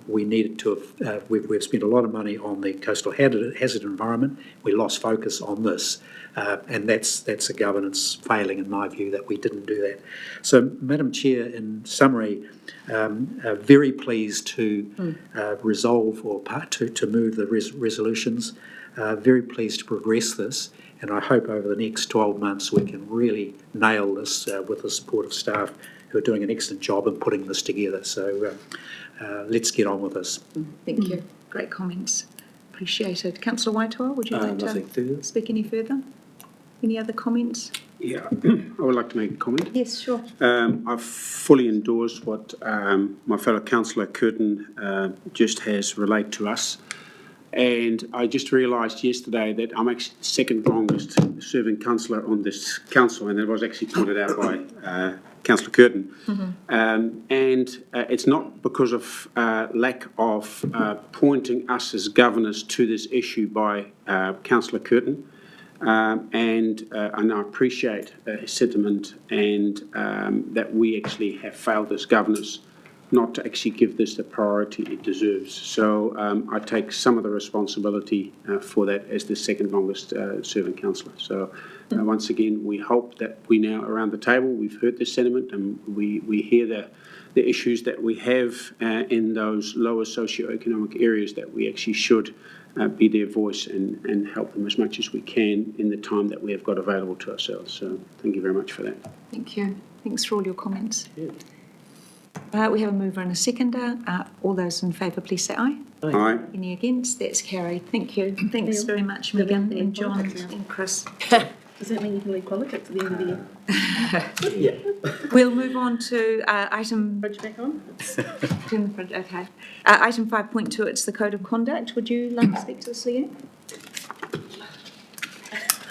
Speaker 8: we needed to have, we've spent a lot of money on the coastal hazard environment. We lost focus on this, and that's a governance failing in my view that we didn't do that. So, Madam Chair, in summary, very pleased to resolve or to move the resolutions. Very pleased to progress this, and I hope over the next 12 months we can really nail this with the support of staff who are doing an excellent job in putting this together. So let's get on with this.
Speaker 1: Thank you. Great comments. Appreciated. Councillor Waitoa, would you like to speak any further? Any other comments?
Speaker 12: Yeah, I would like to make a comment.
Speaker 1: Yes, sure.
Speaker 12: I fully endorse what my fellow councillor Curtin just has relayed to us. And I just realised yesterday that I'm actually the second longest serving councillor on this council, and it was actually pointed out by Councillor Curtin. It's not because of lack of pointing us as governors to this issue by Councillor Curtin. And I appreciate his sentiment and that we actually have failed as governors not to actually give this the priority it deserves. So I take some of the responsibility for that as the second longest serving councillor. So once again, we hope that we now around the table, we've heard this sentiment and we hear the issues that we have in those lower socioeconomic areas, that we actually should be their voice and help them as much as we can in the time that we have got available to ourselves. So thank you very much for that.
Speaker 1: Thank you. Thanks for all your comments. We have a mover and a seconder. All those in favour, please say aye.
Speaker 12: Aye.
Speaker 1: Any against? That's carried. Thank you. Thanks very much, Megan and John and Chris.
Speaker 11: Does that mean you can leave politics at the end of the year?
Speaker 1: We'll move on to item...
Speaker 11: Bridge back on?
Speaker 1: Turn the fridge, okay. Item 5.2, it's the Code of Conduct. Would you like to speak to us, Leanne?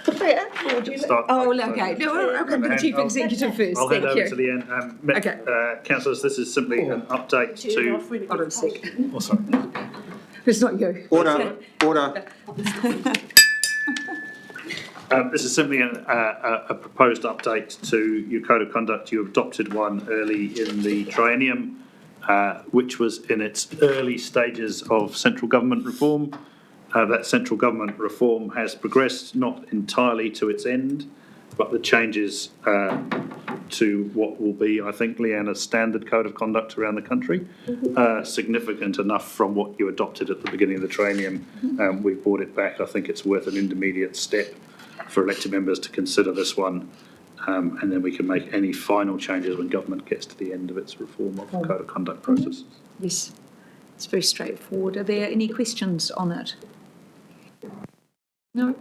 Speaker 1: Or would you
Speaker 13: Start.
Speaker 1: okay. No, I'll come to the Chief Executive first.
Speaker 13: I'll hand
Speaker 1: Thank
Speaker 13: over
Speaker 1: you.
Speaker 13: to the end.
Speaker 1: Okay.
Speaker 13: Councillors, this is simply an update to...
Speaker 1: Hold on a sec.
Speaker 13: Oh, sorry.
Speaker 1: It's not you.
Speaker 12: Order.
Speaker 13: This is simply a proposed update to your Code of Conduct. You adopted one early in the triennium, which was in its early stages of central government reform. That central government reform has progressed, not entirely to its end, but the changes to what will be, I think, Leanne, a standard code of conduct around the country, significant enough from what you adopted at the beginning of the triennium. We brought it back. I think it's worth an intermediate step for elected members to consider this one, and then we can make any final changes when government gets to the end of its reform of the code of conduct process.
Speaker 1: Yes, it's very straightforward. Are there any questions on it? No?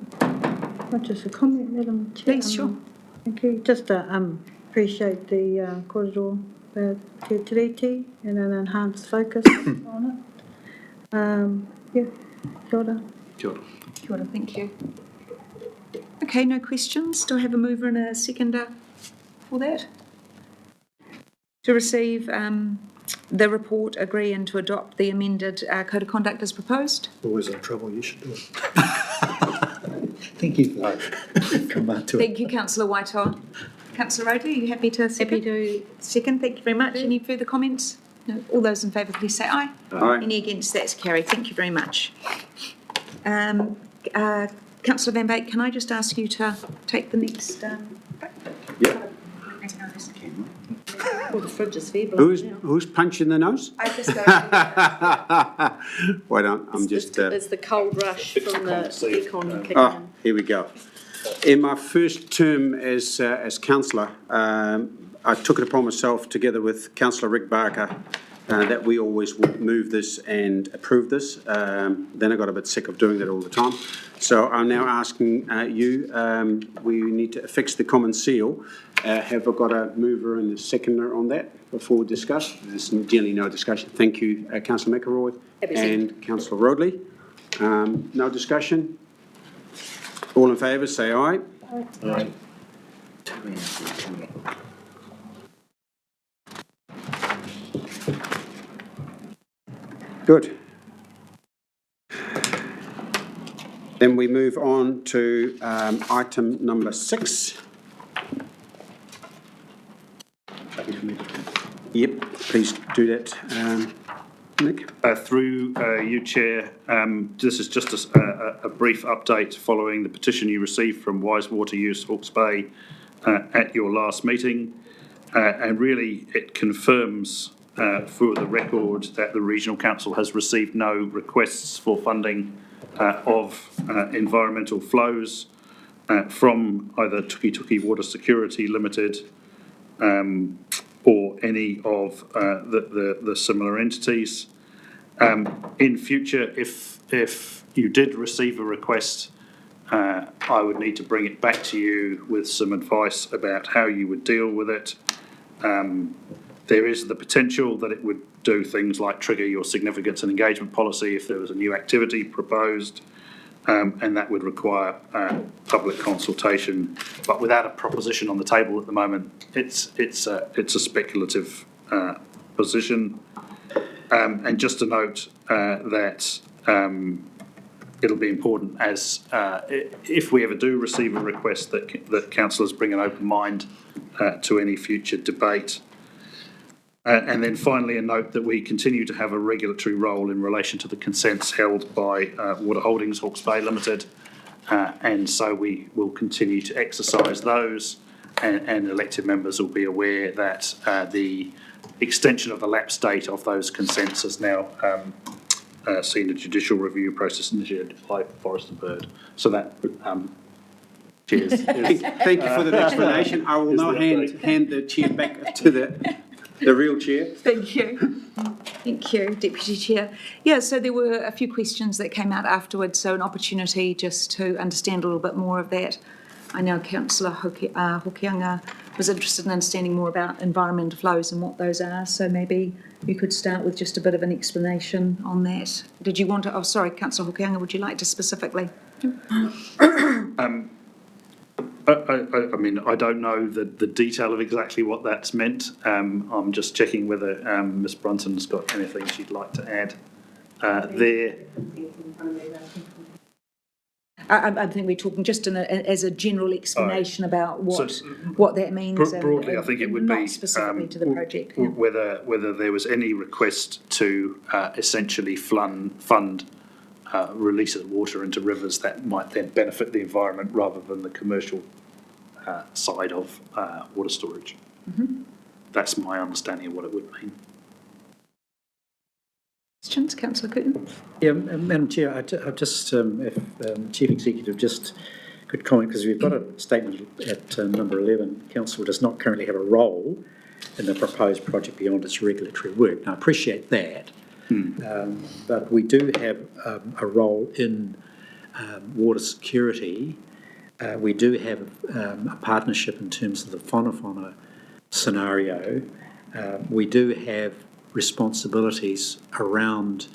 Speaker 14: Just a comment, Madam Chair.
Speaker 1: Please, sure.
Speaker 14: Thank you. Just appreciate the corridor Te Tiriti and an enhanced focus on it. Yeah, kia ora.
Speaker 13: Kia ora.
Speaker 1: Kia ora, thank you. Okay, no questions. Do I have a mover and a seconder for that? To receive the report, agree and to adopt the amended Code of Conduct as proposed?
Speaker 10: Always in trouble, you should do it. Thank you for that. Come back to it.
Speaker 1: Thank you, Councillor Waitoa. Councillor Roadley, are you happy to second?
Speaker 11: Happy to.
Speaker 1: Second, thank you very much. Any further comments? No. All those in favour, please say aye.
Speaker 12: Aye.
Speaker 1: Any against? That's carried. Thank you very much. Councillor Van Beek, can I just ask you to take the next...
Speaker 12: Yeah.
Speaker 11: Oh, the fridge is fabulous now.
Speaker 12: Who's punching the nose?
Speaker 1: I just don't...
Speaker 12: Why don't I'm just...
Speaker 11: It's the cold rush from the aircon kicking
Speaker 12: Oh,
Speaker 11: in.
Speaker 12: here we go. In my first term as councillor, I took it upon myself, together with Councillor Rick Barker, that we always would move this and approve this. Then I got a bit sick of doing that all the time. So I'm now asking you, we need to affix the common seal. Have I got a mover and a seconder on that before we discuss? There's nearly no discussion. Thank you, Councillor McElroy and Councillor Rodley. No discussion? All in favour, say aye.
Speaker 10: Aye.
Speaker 12: Good. Then we move on to item number 6. Yep, please do that, Nick.
Speaker 13: Through you, Chair, this is just a brief update following the petition you received from Wise Water Use Hawke's Bay at your last meeting. And really, it confirms for the record that the Regional Council has received no requests for funding of environmental flows from either Tuki Tuki Water Security Limited or any of the similar entities. In future, if you did receive a request, I would need to bring it back to you with some advice about how you would deal with it. There is the potential that it would do things like trigger your significance and engagement policy if there was a new activity proposed, and that would require public consultation. But without a proposition on the table at the moment, it's a speculative position. And just to note that it'll be important as if we ever do receive a request that councillors bring an open mind to any future debate. And then finally, a note that we continue to have a regulatory role in relation to the consents held by Water Holdings Hawke's Bay Limited, and so we will continue to exercise those, and elected members will be aware that the extension of the lapse date of those consents has now seen a judicial review process initiated by Forest and Bird. So that, cheers.
Speaker 12: Thank you for the explanation. I will now hand the chair back to the real chair.
Speaker 1: Thank you. Thank you, Deputy Chair. Yeah, so there were a few questions that came out afterwards, so an opportunity just to understand a little bit more of that. I know Councillor Hokianga was interested in understanding more about environmental flows and what those are, so maybe you could start with just a bit of an explanation on that. Did you want to, oh sorry, Councillor Hokianga, would you like to specifically?
Speaker 13: I mean, I don't know the detail of exactly what that's meant. I'm just checking whether Ms Brunton's got anything she'd like to add there.
Speaker 1: I think we're talking just as a general explanation about what that means.
Speaker 13: Broadly, I think it would be
Speaker 1: specifically to the project.
Speaker 13: Whether there was any request to essentially fund release of water into rivers that might then benefit the environment rather than the commercial side of water storage.
Speaker 1: Mm-hmm.
Speaker 13: That's my understanding of what it would mean.
Speaker 1: Questions, Councillor Cooten?
Speaker 8: Yeah, Madam Chair, I just, if Chief Executive just could comment, because we've got a statement at number 11, Council does not currently have a role in the proposed project beyond its regulatory work. Now, I appreciate that. But we do have a role in water security. We do have a partnership in terms of the whānawhānau scenario. We do have responsibilities around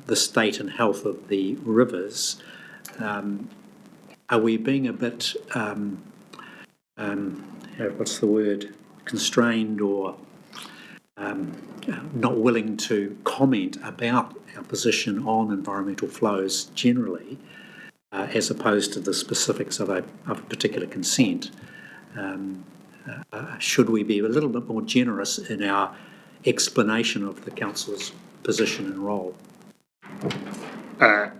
Speaker 8: the state and health of the rivers. Are we being a bit, what's the word, constrained or not willing to comment about our position on environmental flows generally, as opposed to the specifics of a particular consent? Should we be a little bit more generous in our explanation of the Council's position and role?
Speaker 13: I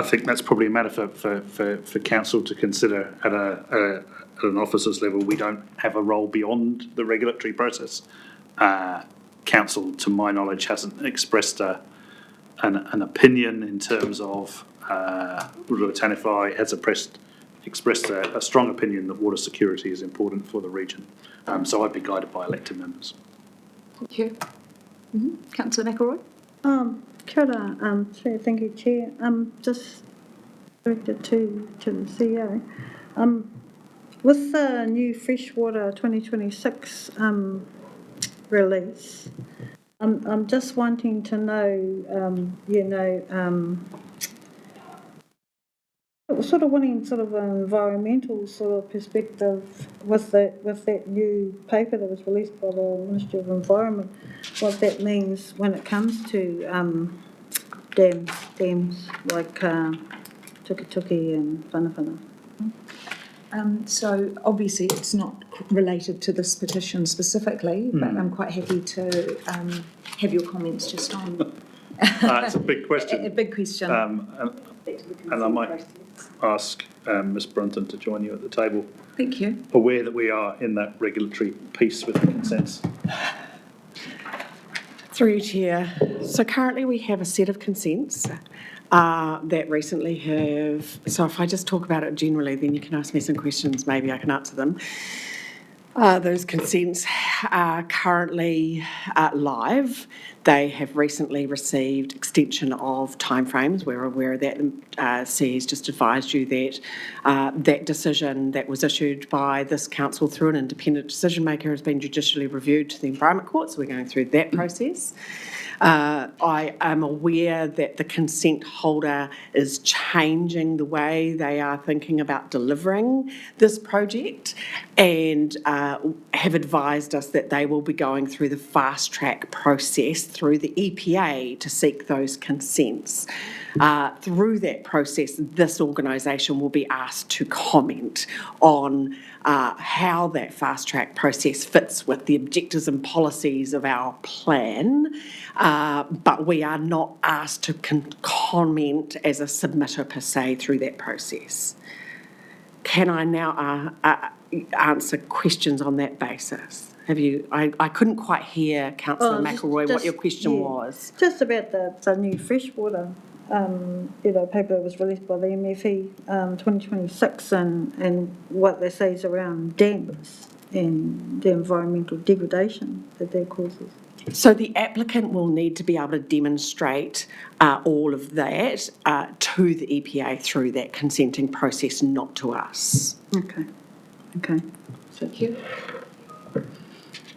Speaker 13: think that's probably a matter for Council to consider at an officer's level. We don't have a role beyond the regulatory process. Council, to my knowledge, hasn't expressed an opinion in terms of Tanify has expressed a strong opinion that water security is important for the region. So I'd be guided by elected members.
Speaker 1: Thank you. Mm-hmm. Councillor McElroy?
Speaker 14: Kia ora, Chair, thank you, Chair. Just directed to the CEO. With the new freshwater 2026 release, I'm just wanting to know, sort of wanting sort of an environmental sort of perspective with that new paper that was released by the Ministry of Environment, what that means when it comes to dams like Tukituki and Whanawhana.
Speaker 1: So obviously it's not related to this petition specifically, but I'm quite happy to have your comments just on.
Speaker 13: It's a big question.
Speaker 1: A big question.
Speaker 13: And I might ask Ms Brunton to join you at the table.
Speaker 1: Thank you.
Speaker 13: Aware that we are in that regulatory piece with the consents.
Speaker 15: Through you, Chair. So currently we have a set of consents that recently have, so if I just talk about it generally, then you can ask me some questions, maybe I can answer them. Those consents are currently live. They have recently received extension of timeframes. We're aware of that. CE's just advised you that that decision that was issued by this council through an independent decision maker has been judicially reviewed to the Environment Court, so we're going through that process. I am aware that the consent holder is changing the way they are thinking about delivering this project and have advised us that they will be going through the fast track process through the EPA to seek those consents. Through that process, this organisation will be asked to comment on how that fast track process fits with the objectives and policies of our plan, but we are not asked to comment as a submitter per se through that process. Can I now answer questions on that basis? Have you? I couldn't quite hear, Councillor McElroy, what your question was.
Speaker 14: Just about the new freshwater, paper that was released by the MFE 2026 and what they say is around dams and the environmental degradation that that causes.
Speaker 15: So the applicant will need to be able to demonstrate all of that to the EPA through that consenting process, not to us.
Speaker 14: Okay.
Speaker 1: Thank you.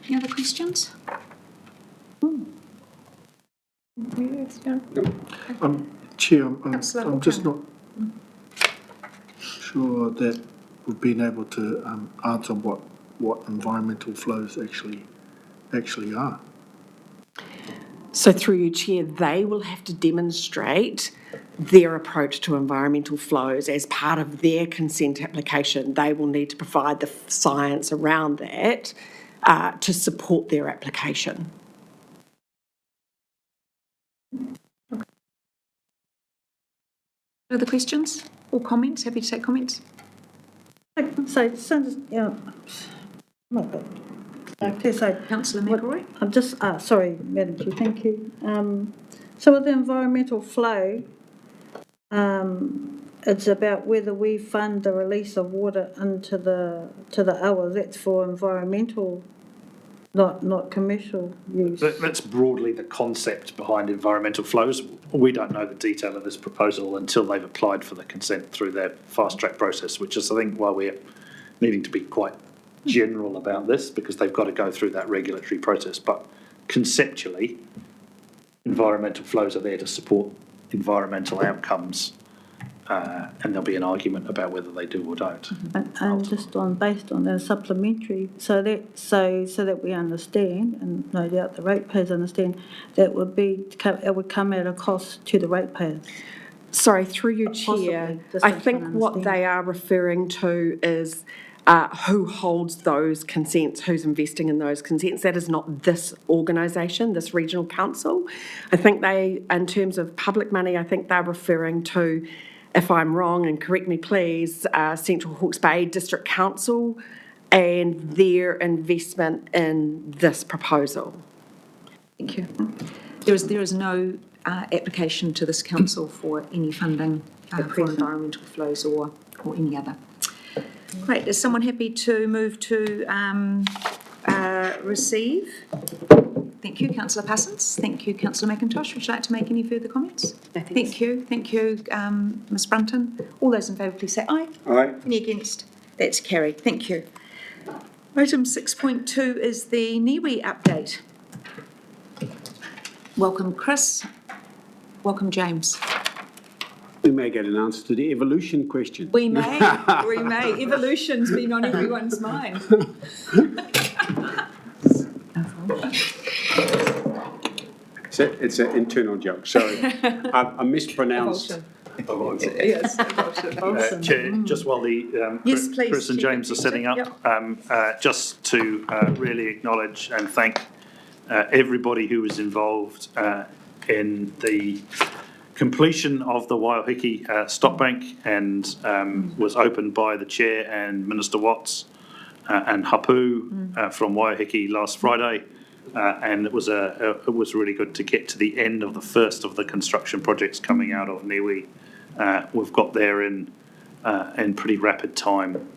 Speaker 1: Any other questions?
Speaker 3: Chair, I'm just not sure that we've been able to answer what environmental flows actually are.
Speaker 15: So through you, Chair, they will have to demonstrate their approach to environmental flows as part of their consent application. They will need to provide the science around that to support their application.
Speaker 1: Other questions or comments? Happy to take comments.
Speaker 14: So,
Speaker 1: Councillor McElroy.
Speaker 14: I'm just, sorry, Madam Chair, thank you. So with the environmental flow, it's about whether we fund the release of water into the awa. That's for environmental, not commercial use.
Speaker 13: That's broadly the concept behind environmental flows. We don't know the detail of this proposal until they've applied for the consent through their fast track process, which is, I think, why we're needing to be quite general about this, because they've got to go through that regulatory process. But conceptually, environmental flows are there to support environmental outcomes, and there'll be an argument about whether they do or don't.
Speaker 14: And just based on the supplementary, so that we understand, and no doubt the ratepayers understand, that it would come at a cost to the ratepayers.
Speaker 15: Sorry, through you, Chair, I think what they are referring to is who holds those consents, who's investing in those consents. That is not this organisation, this regional council. I think they, in terms of public money, I think they're referring to, if I'm wrong, and correct me please, Central Hawke's Bay District Council and their investment in this proposal.
Speaker 1: Thank you. There is no application to this council for any funding for environmental flows or any other. Great. Is someone happy to move to receive? Thank you, Councillor Parsons. Thank you, Councillor McIntosh. Would you like to make any further comments?
Speaker 2: No,
Speaker 1: thank you. Thank you, Ms Brunton. All those in favour, please say aye.
Speaker 12: Aye.
Speaker 1: Any against? That's carried. Thank you. Item 6.2 is the NIWE update. Welcome, Chris. Welcome, James.
Speaker 12: We may get an answer to the evolution question.
Speaker 1: We may. We may. Evolution's been on everyone's mind.
Speaker 12: It's an internal joke, sorry. I mispronounced.
Speaker 1: Yes,
Speaker 13: Chair, just while the
Speaker 1: yes, please,
Speaker 13: Chris and James are setting up, just to really acknowledge and thank everybody who was involved in the completion of the Waiheke Stop Bank, and was opened by the Chair and Minister Watts and Hapu from Waiheke last Friday. And it was really good to get to the end of the first of the construction projects coming out of NIWE. We've got there in pretty rapid time,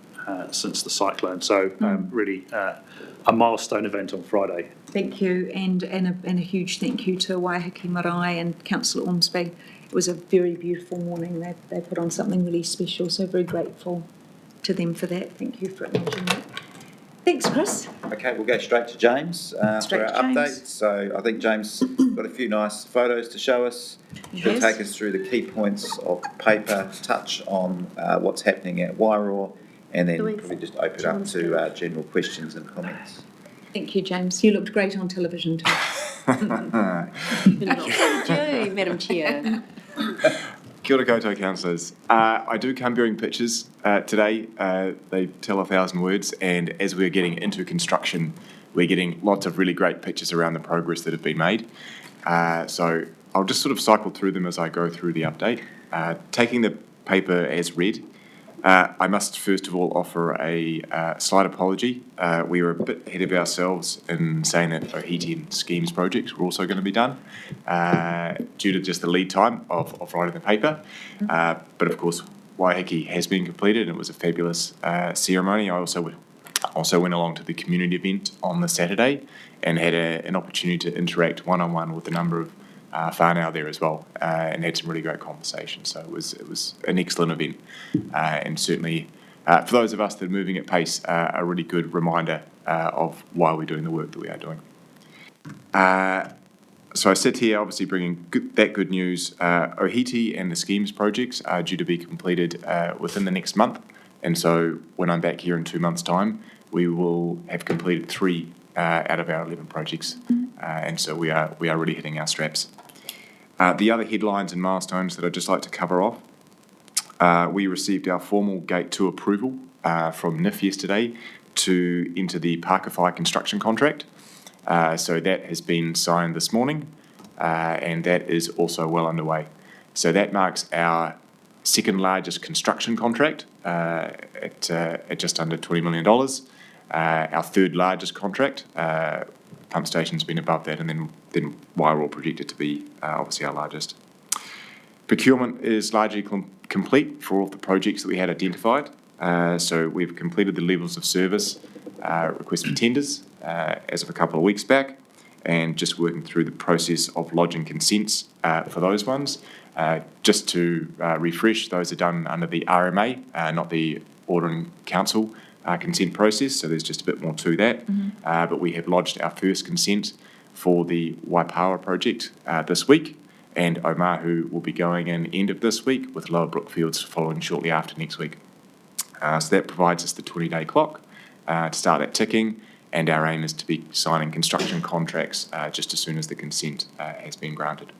Speaker 13: since the cyclone. So really a milestone event on Friday.
Speaker 1: Thank you, and a huge thank you to Waiheke Marae and Councillor Ormsby. It was a very beautiful morning. They put on something really special, so very grateful to them for that. Thank you for acknowledging that. Thanks, Chris.
Speaker 5: Okay, we'll go straight to James for our update. So I think James got a few nice photos to show us. He'll take us through the key points of the paper, touch on what's happening at Wairoa, and then probably just open up to general questions and comments.
Speaker 1: Thank you, James. You looked great on television too.
Speaker 15: So did you, Madam Chair.
Speaker 16: Kia ora koutou, councillors. I do come bearing pictures today. They tell 1,000 words, and as we're getting into construction, we're getting lots of really great pictures around the progress that have been made. So I'll just sort of cycle through them as I go through the update. Taking the paper as read, I must first of all offer a slight apology. We were a bit ahead of ourselves in saying that Ohiti and Schemes projects were also going to be done due to just the lead time of writing the paper. But of course, Waiheke has been completed and it was a fabulous ceremony. I also went along to the community event on the Saturday and had an opportunity to interact one-on-one with a number of whānau there as well, and had some really great conversations. So it was an excellent event, and certainly for those of us that are moving at pace, a really good reminder of why we're doing the work that we are doing. So I sit here obviously bringing that good news. Ohiti and the Schemes projects are due to be completed within the next month, and so when I'm back here in 2 months' time, we will have completed 3 out of our 11 projects, and so we are really hitting our straps. The other headlines and milestones that I'd just like to cover off, we received our formal Gate 2 approval from NIWE yesterday to enter the Pakawhai construction contract. So that has been signed this morning, and that is also well underway. So that marks our second largest construction contract at just under $20 million. Our third largest contract, pump station's been above that, and then Wairoa projected to be obviously our largest. Procurement is largely complete for all of the projects that we had identified. So we've completed the levels of service request for tenders as of a couple of weeks back, and just working through the process of lodging consents for those ones. Just to refresh, those are done under the RMA, not the Ordering Council consent process, so there's just a bit more to that. But we have lodged our first consent for the Waipawa project this week, and Omahu will be going in end of this week, with Lower Brookfields following shortly after next week. So that provides us the 20-day clock to start that ticking, and our aim is to be signing construction contracts just as soon as the consent has been granted.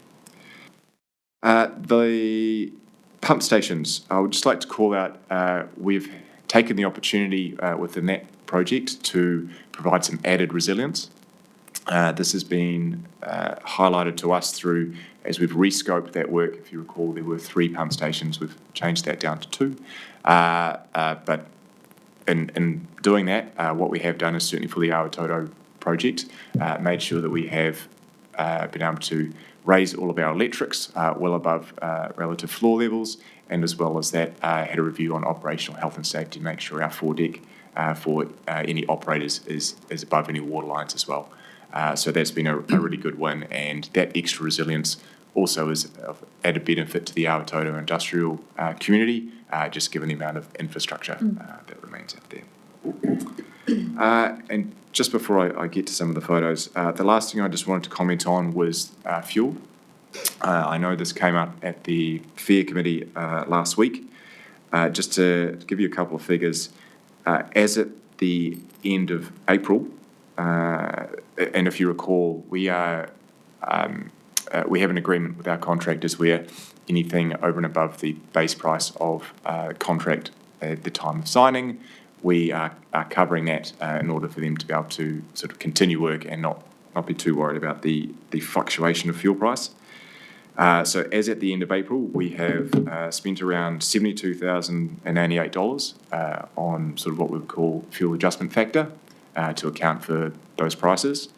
Speaker 16: The pump stations, I would just like to call out, we've taken the opportunity within that project to provide some added resilience. This has been highlighted to us through, as we've rescoped that work. If you recall, there were 3 pump stations. We've changed that down to 2. But in doing that, what we have done is certainly for the Awatoto project, made sure that we have been able to raise all of our electrics well above relative floor levels, and as well as that, had a review on operational health and safety to make sure our foredeck for any operators is above any water lines as well. So that's been a really good win, and that extra resilience also is of added benefit to the Awatoto industrial community, just given the amount of infrastructure that remains out there. And just before I get to some of the photos, the last thing I just wanted to comment on was fuel. I know this came up at the Fair Committee last week. Just to give you a couple of figures, as at the end of April, and if you recall, we have an agreement with our contractors where anything over and above the base price of contract at the time of signing, we are covering that in order for them to be able to sort of continue work and not be too worried about the fluctuation of fuel price. So as at the end of April, we have spent around $72,088 on sort of what we would call fuel adjustment factor to account for those prices.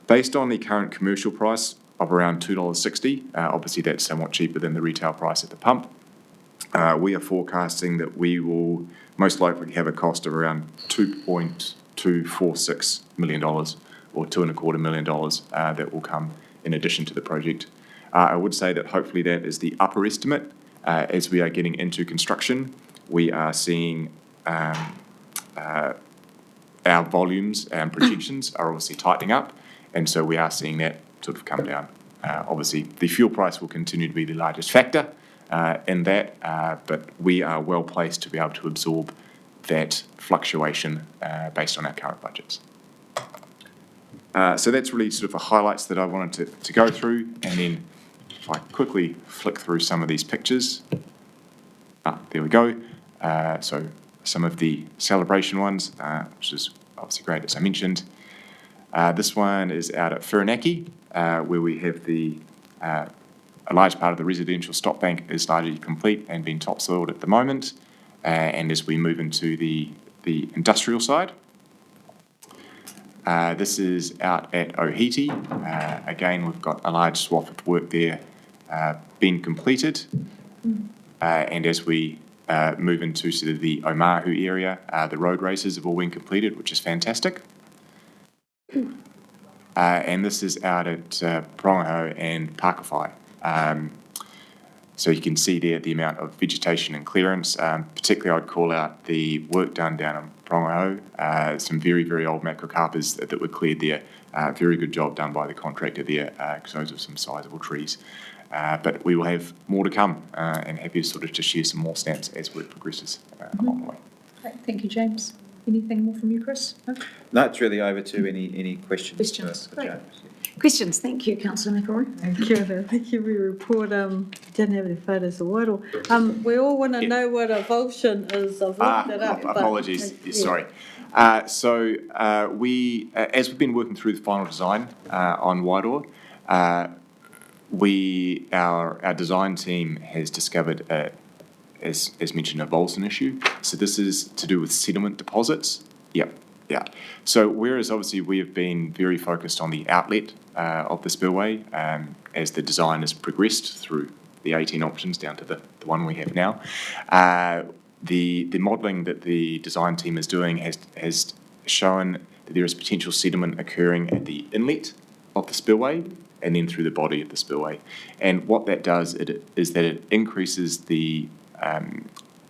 Speaker 16: Based on the current commercial price of around $2.60, obviously that's somewhat cheaper than the retail price at the pump. we are forecasting that we will most likely have a cost of around $2.246 million or $2.25 million that will come in addition to the project. I would say that hopefully that is the upper estimate. As we are getting into construction, we are seeing our volumes and projections are obviously tightening up, and so we are seeing that sort of come down. Obviously, the fuel price will continue to be the largest factor in that, but we are well placed to be able to absorb that fluctuation based on our current budgets. So that's really sort of the highlights that I wanted to go through, and then if I quickly flick through some of these pictures. There we go. So some of the celebration ones, which is obviously great, as I mentioned. This one is out at Whirinaki, where we have a large part of the residential stock bank is largely complete and being topsoiled at the moment. And as we move into the industrial side, this is out at Ohiti. Again, we've got a large swath of work there being completed. And as we move into sort of the Omahu area, the road races have all been completed, which is fantastic. And this is out at Prongaho and Pakawhai. So you can see there the amount of vegetation and clearance. Particularly, I'd call out the work done down in Prongaho. Some very, very old macrocarpus that were cleared there. Very good job done by the contractor there, because those are some sizable trees. But we will have more to come, and happy to sort of just share some more stamps as work progresses along the way.
Speaker 1: Great. Thank you, James. Anything more from you, Chris? No?
Speaker 5: No, it's really over to any questions.
Speaker 1: Questions.
Speaker 5: For
Speaker 1: Great.
Speaker 5: James.
Speaker 1: Questions. Thank you, Councillor McElroy.
Speaker 14: Thank you. Thank you for your report. Didn't have any photos of Waddle. We all want to know what a Volscian is. I've looked it up.
Speaker 16: Apologies. Sorry. So we, as we've been working through the final design on Wairoa, our design team has discovered, as mentioned, a Volscian issue. So this is to do with sediment deposits. Yep. Yeah. So whereas obviously we have been very focused on the outlet of the spillway, as the design has progressed through the 18 options down to the one we have now, the modelling that the design team is doing has shown that there is potential sediment occurring at the inlet of the spillway and then through the body of the spillway. And what that does is that it increases the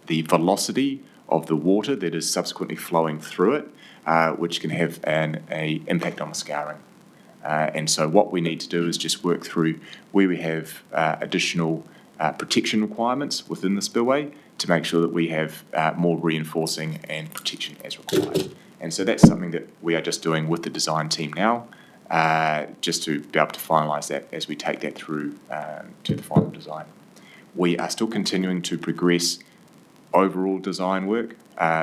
Speaker 16: velocity of the water that is subsequently flowing through it, which can have an impact on the scouring. And so what we need to do is just work through where we have additional protection requirements within the spillway to make sure that we have more reinforcing and protection as required. And so that's something that we are just doing with the design team now, just to be able to finalise that as we take that through to the final design. We are still continuing to progress overall design work.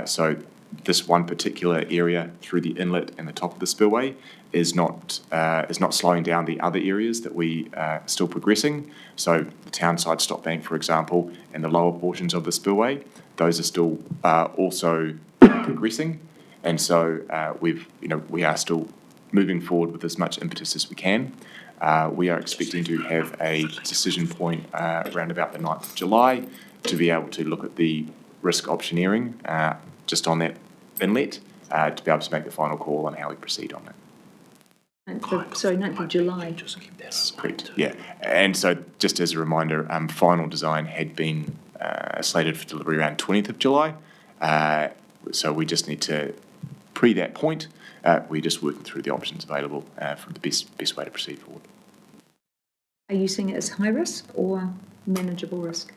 Speaker 16: So this one particular area through the inlet and the top of the spillway is not slowing down the other areas that we are still progressing. So the townside stop bank, for example, and the lower portions of the spillway, those are still also progressing. And so we are still moving forward with as much impetus as we can. We are expecting to have a decision point around about the 9th of July to be able to look at the risk optioneering just on that inlet to be able to make the final call on how we proceed on it.
Speaker 1: 9th of July.
Speaker 16: That's correct, yeah. And so just as a reminder, final design had been slated for delivery around 20th of July. So we just need to, pre that point, we're just working through the options available for the best way to proceed forward.
Speaker 1: Are you seeing it as high risk or manageable risk?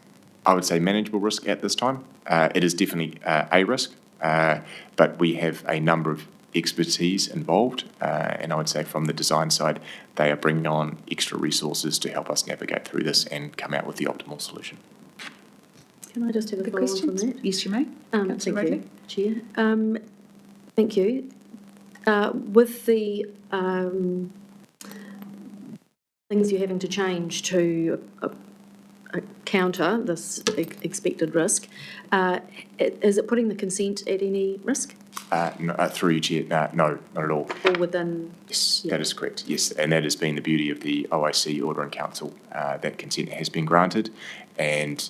Speaker 16: I would say manageable risk at this time. It is definitely a risk, but we have a number of expertise involved, and I would say from the design side, they are bringing on extra resources to help us navigate through this and come out with the optimal solution.
Speaker 2: Can I just have a follow-on from that?
Speaker 1: Yes, you may.
Speaker 2: Thank you, Chair. Thank you. With the things you're having to change to counter this expected risk, is it putting the consent at any risk?
Speaker 16: Through you, Chair, no, not at all.
Speaker 2: Or within?
Speaker 16: Yes,
Speaker 2: Yeah.
Speaker 16: that is correct, yes. And that has been the beauty of the OIC Order in Council. That consent has been granted and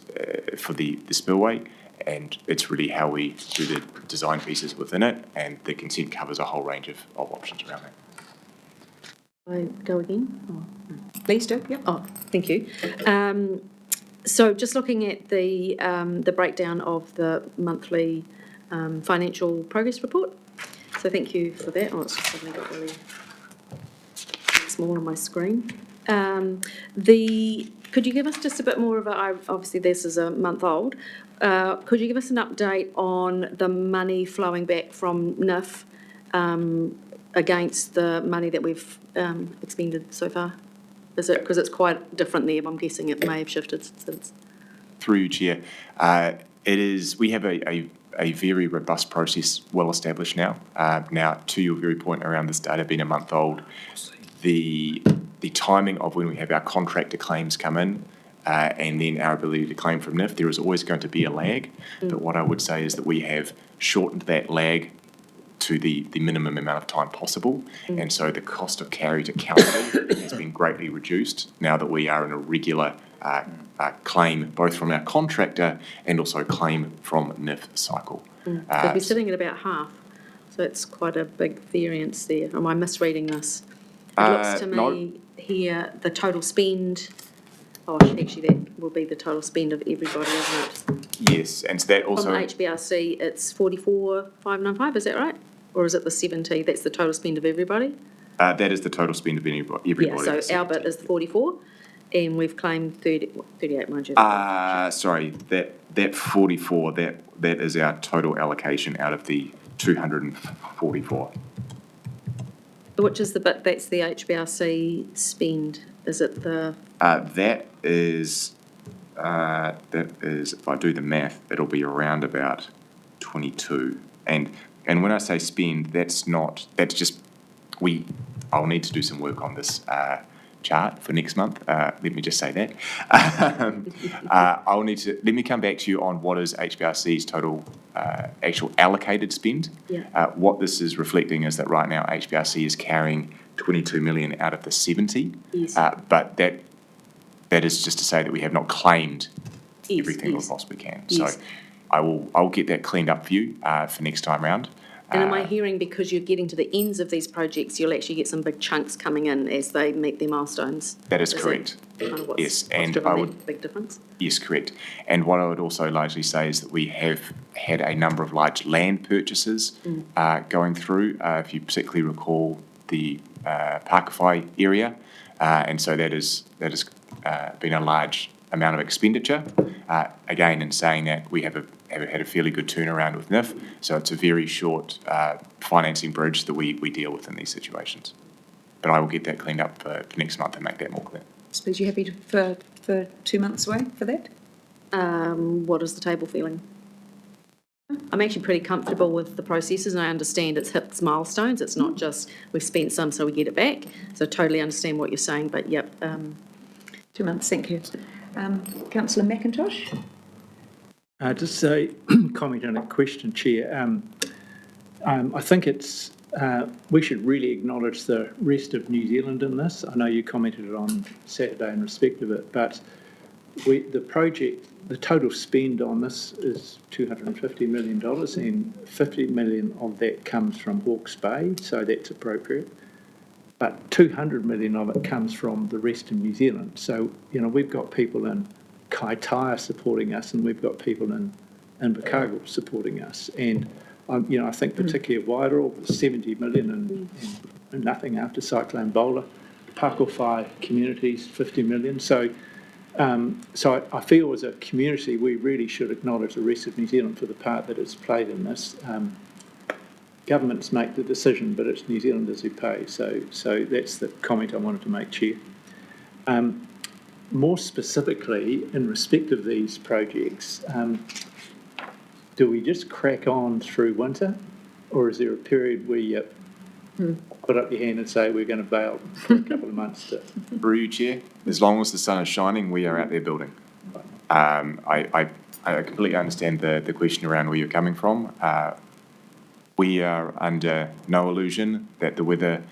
Speaker 16: for the spillway, and it's really how we do the design pieces within it, and the consent covers a whole range of options around that.
Speaker 2: I go again? Oh, no.
Speaker 1: Please do, yep.
Speaker 2: Oh, thank you. So just looking at the breakdown of the monthly financial progress report. So thank you for that. Oh, it's suddenly got really small on my screen. Could you give us just a bit more of obviously this is a month old, could you give us an update on the money flowing back from NIF against the money that we've expended so far? Is it, because it's quite different there, I'm guessing it may have shifted since.
Speaker 16: Through you, Chair. It is, we have a very robust process well established now. Now, to your very point around this data being a month old, the timing of when we have our contractor claims come in and then our ability to claim from NIF, there is always going to be a lag. But what I would say is that we have shortened that lag to the minimum amount of time possible. And so the cost of carry to council has been greatly reduced now that we are in a regular claim both from our contractor and also claim from NIF cycle.
Speaker 2: So we're sitting at about half, so it's quite a big variance there. Am I misreading this? It looks to me here, the total spend, actually that will be the total spend of everybody, isn't it?
Speaker 16: Yes, and so that also...
Speaker 2: From HBRC, it's 44,595, is that right? Or is it the 70? That's the total spend of everybody?
Speaker 16: That is the total spend of everybody.
Speaker 2: Yeah, so our bit is 44, and we've claimed 38, mind you.
Speaker 16: Sorry, that 44, that is our total allocation out of the 244.
Speaker 2: Which is the bit that's the HBRC spend? Is it the...
Speaker 16: That is, if I do the math, it'll be around about 22. And when I say spend, that's just, I'll need to do some work on this chart for next month. Let me just say that. Let me come back to you on what is HBRC's total actual allocated spend.
Speaker 2: Yeah.
Speaker 16: What this is reflecting is that right now HBRC is carrying 22 million out of the 70.
Speaker 2: Yes.
Speaker 16: But that is just to say that we have not claimed everything we possibly can.
Speaker 2: Yes.
Speaker 16: So I will get that cleaned up for you for next time round.
Speaker 2: And am I hearing because you're getting to the ends of these projects, you'll actually get some big chunks coming in as they meet their milestones?
Speaker 16: That is correct.
Speaker 2: Kind of
Speaker 16: Yes, and I would...
Speaker 2: Big difference?
Speaker 16: Yes, correct. And what I would also largely say is that we have had a number of large land purchases going through. If you particularly recall the Pakawhai area, and so that has been a large amount of expenditure. Again, in saying that, we have had a fairly good turnaround with NIF, so it's a very short financing bridge that we deal with in these situations. But I will get that cleaned up for next month and make that more clear.
Speaker 1: Suppose you're happy for 2 months away for that?
Speaker 2: What is the table feeling? I'm actually pretty comfortable with the processes, and I understand it's hit milestones. It's not just we've spent some so we get it back. So I totally understand what you're saying, but yep.
Speaker 1: 2 months, thank you. Councillor McIntosh?
Speaker 4: Just a comment on a question, Chair. I think it's we should really acknowledge the rest of New Zealand in this. I know you commented on Saturday in respect of it, but the total spend on this is $250 million, and 50 million of that comes from Hawke's Bay, so that's appropriate. But 200 million of it comes from the rest of New Zealand. So, we've got people in Kaitaia supporting us, and we've got people in Invercargill supporting us. And, I think particularly at Wairoa, 70 million and nothing after Cyclone Bowler. Pakawhai communities, 50 million. So I feel as a community, we really should acknowledge the rest of New Zealand for the part that it's played in this. Governments make the decision, but it's New Zealanders who pay. So that's the comment I wanted to make, Chair. More specifically, in respect of these projects, do we just crack on through winter, or is there a period where you put up your hand and say we're going to bail for a couple of months?
Speaker 16: Through you, Chair, as long as the sun is shining, we are out there building. I completely understand the question around where you're coming from. We are under no illusion that the weather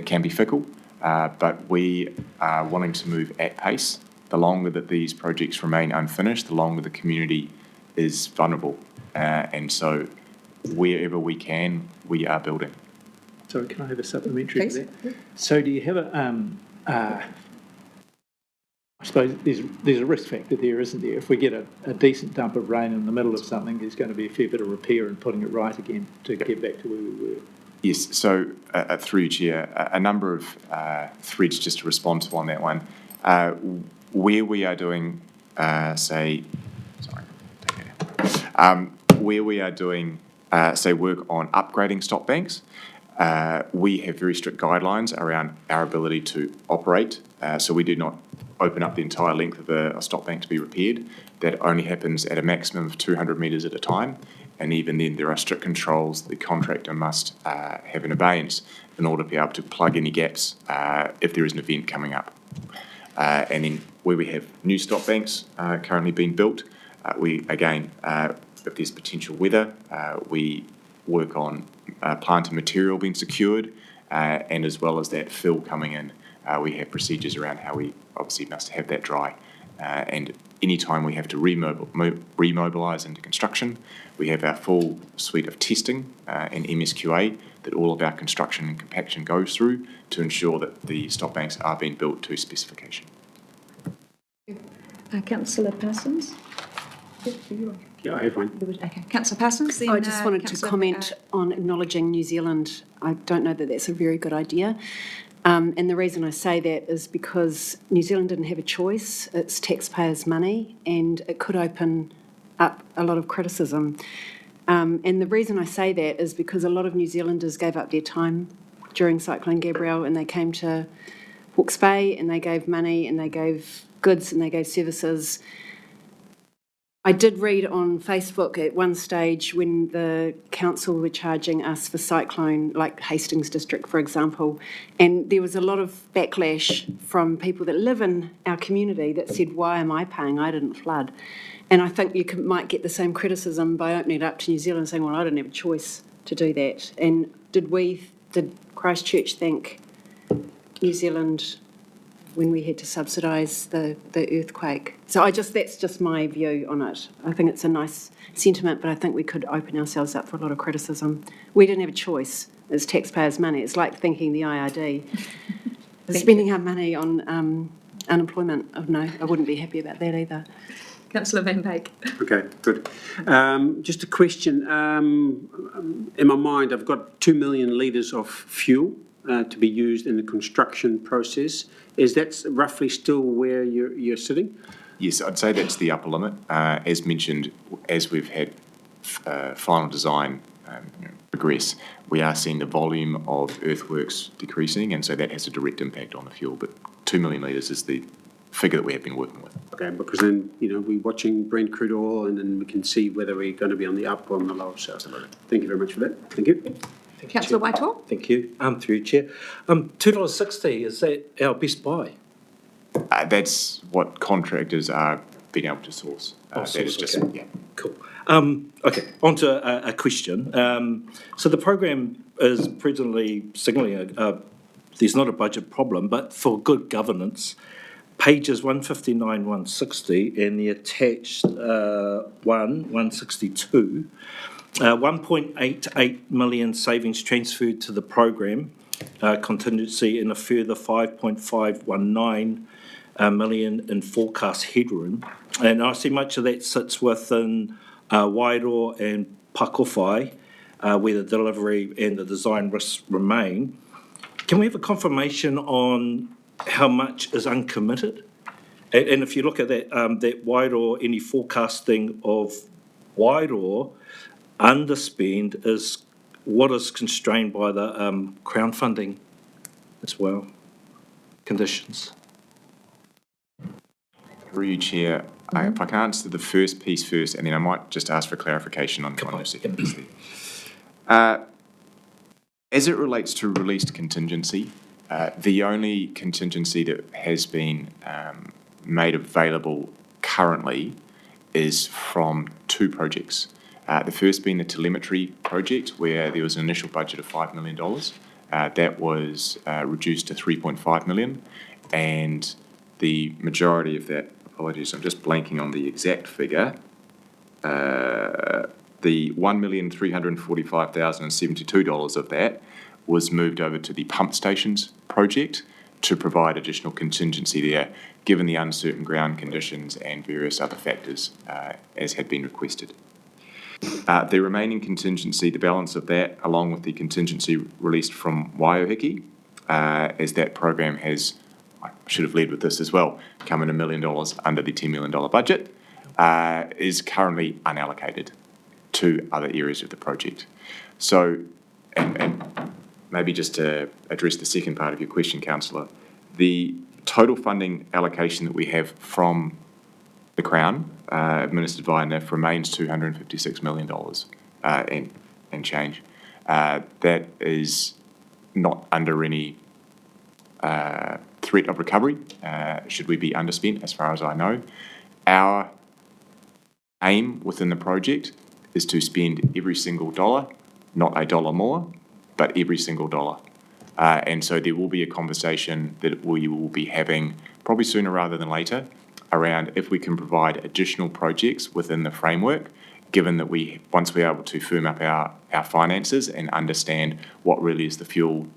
Speaker 16: can be fickle, but we are wanting to move at pace. The longer that these projects remain unfinished, the longer the community is vulnerable. And so wherever we can, we are building.
Speaker 4: Sorry, can I have a supplementary to
Speaker 1: Please.
Speaker 4: that? So do you have I suppose there's a risk factor there, isn't there? If we get a decent dump of rain in the middle of something, there's going to be a fair bit of repair and putting it right again to get back to where we were.
Speaker 16: Yes, so through you, Chair, a number of threads just to respond to on that one. Where we are doing, where we are doing, work on upgrading stock banks, we have very strict guidelines around our ability to operate. So we do not open up the entire length of a stock bank to be repaired. That only happens at a maximum of 200 metres at a time. And even then, there are strict controls the contractor must have in abeyance in order to be able to plug any gaps if there is an event coming up. And then where we have new stock banks currently being built, we, again, if there's potential weather, we work on plant and material being secured, and as well as that fill coming in, we have procedures around how we obviously must have that dry. And any time we have to remobilise into construction, we have our full suite of testing and MSQA that all of our construction and compaction goes through to ensure that the stock banks are being built to specification.
Speaker 1: Councillor Parsons?
Speaker 12: Yeah, I have one.
Speaker 1: Okay, Councillor Parsons, then
Speaker 17: I just wanted to
Speaker 1: Councillor,
Speaker 17: comment on acknowledging New Zealand. I don't know that that's a very good idea. And the reason I say that is because New Zealand didn't have a choice. It's taxpayers' money, and it could open up a lot of criticism. And the reason I say that is because a lot of New Zealanders gave up their time during Cyclone Gabrielle, and they came to Hawke's Bay, and they gave money, and they gave goods, and they gave services. I did read on Facebook at one stage when the council were charging us for cyclone, like Hastings District, for example, and there was a lot of backlash from people that live in our community that said, why am I paying? I didn't flood. And I think you might get the same criticism by opening it up to New Zealand, saying, well, I didn't have a choice to do that. And did Christchurch thank New Zealand when we had to subsidise the earthquake? So that's just my view on it. I think it's a nice sentiment, but I think we could open ourselves up for a lot of criticism. We didn't have a choice. It's taxpayers' money. It's like thanking the IRD. Spending our money on unemployment. Oh, no, I wouldn't be happy about that either.
Speaker 1: Councillor Van Beek.
Speaker 12: Okay, good. Just a question. In my mind, I've got 2 million litres of fuel to be used in the construction process. Is that roughly still where you're sitting?
Speaker 16: Yes, I'd say that's the upper limit. As mentioned, as we've had final design progress, we are seeing the volume of earthworks decreasing, and so that has a direct impact on the fuel. But 2 million litres is the figure that we have been working with.
Speaker 12: Okay, because then, we're watching Brent crude oil, and then we can see whether we're going to be on the up or on the low side. Thank you very much for that. Thank you.
Speaker 1: Councillor Whitehall.
Speaker 7: Thank you. Through you, Chair. $2.60, is that our best buy?
Speaker 16: That's what contractors are being able to source. That is just,
Speaker 7: okay. Yeah. Cool. Okay, on to a question. So the program is presently signalling there's not a budget problem, but for good governance, pages 159, 160, and the attached 162, 1.88 million savings transferred to the program contingency and a further 5.519 million in forecast headroom. And I see much of that sits within Wairoa and Pakowhai, where the delivery and the design risks remain. Can we have a confirmation on how much is uncommitted? And if you look at that, that Wairoa, any forecasting of Wairoa underspend is what is constrained by the Crown funding as well, conditions.
Speaker 16: Through you, Chair, if I can answer the first piece first, and then I might just ask for clarification on the second piece there. As it relates to released contingency, the only contingency that has been made available currently is from two projects. The first being the telemetry project, where there was an initial budget of $5 million. That was reduced to 3.5 million, and the majority of that, apologies, I'm just blanking on the exact figure, the $1,345,072 of that was moved over to the pump stations project to provide additional contingency there, given the uncertain ground conditions and various other factors, as had been requested. The remaining contingency, the balance of that, along with the contingency released from Hawke, as that program has, I should have led with this as well, come in $1 million under the $10 million budget, is currently unallocated to other areas of the project. So, and maybe just to address the second part of your question, Councillor, the total funding allocation that we have from the Crown, administered via NIF, remains $256 million and change. That is not under any threat of recovery, should we be underspent, as far as I know. Our aim within the project is to spend every single dollar, not a dollar more, but every single dollar. And so there will be a conversation that we will be having probably sooner rather than later around if we can provide additional projects within the framework, given that once we're able to firm up our finances and understand what really is the fuel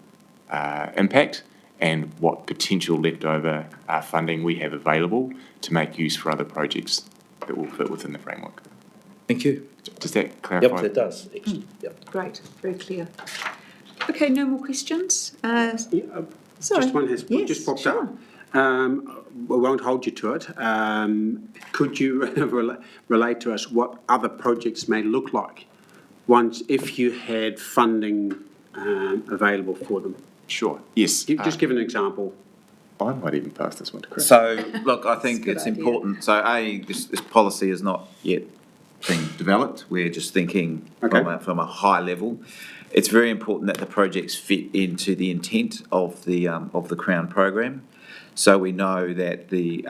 Speaker 16: impact and what potential leftover funding we have available to make use for other projects that will fit within the framework.
Speaker 7: Thank you.
Speaker 16: Does that clarify?
Speaker 7: Yep, it does. Excellent. Yep.
Speaker 1: Great, very clear. Okay, no more questions?
Speaker 12: Just one has just popped up. We won't hold you to it. Could you relate to us what other projects may look like once, if you had funding available for them?
Speaker 16: Sure, yes.
Speaker 12: Just give an example.
Speaker 16: I might even pass this one to Chris.
Speaker 5: So, look, I think it's important. So, this policy is not yet being developed. We're just thinking from a high level. It's very important that the projects fit into the intent of the Crown program. So we know that the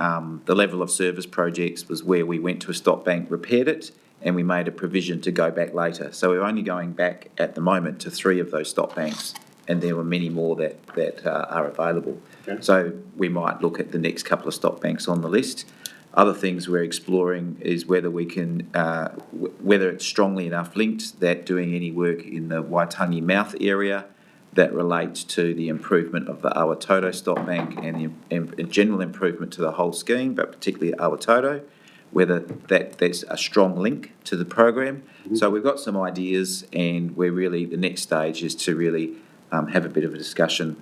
Speaker 5: level of service projects was where we went to a stop bank, repaired it, and we made a provision to go back later. So we're only going back at the moment to 3 of those stop banks, and there were many more that are available. Okay. So we might look at the next couple of stop banks on the list. Other things we're exploring is whether we can, whether it's strongly enough linked that doing any work in the Waitangi mouth area that relates to the improvement of the Awatoto stop bank and the general improvement to the whole scheme, but particularly Awatoto, whether there's a strong link to the program. Mm-hmm. So we've got some ideas, and we're really, the next stage is to really have a bit of a discussion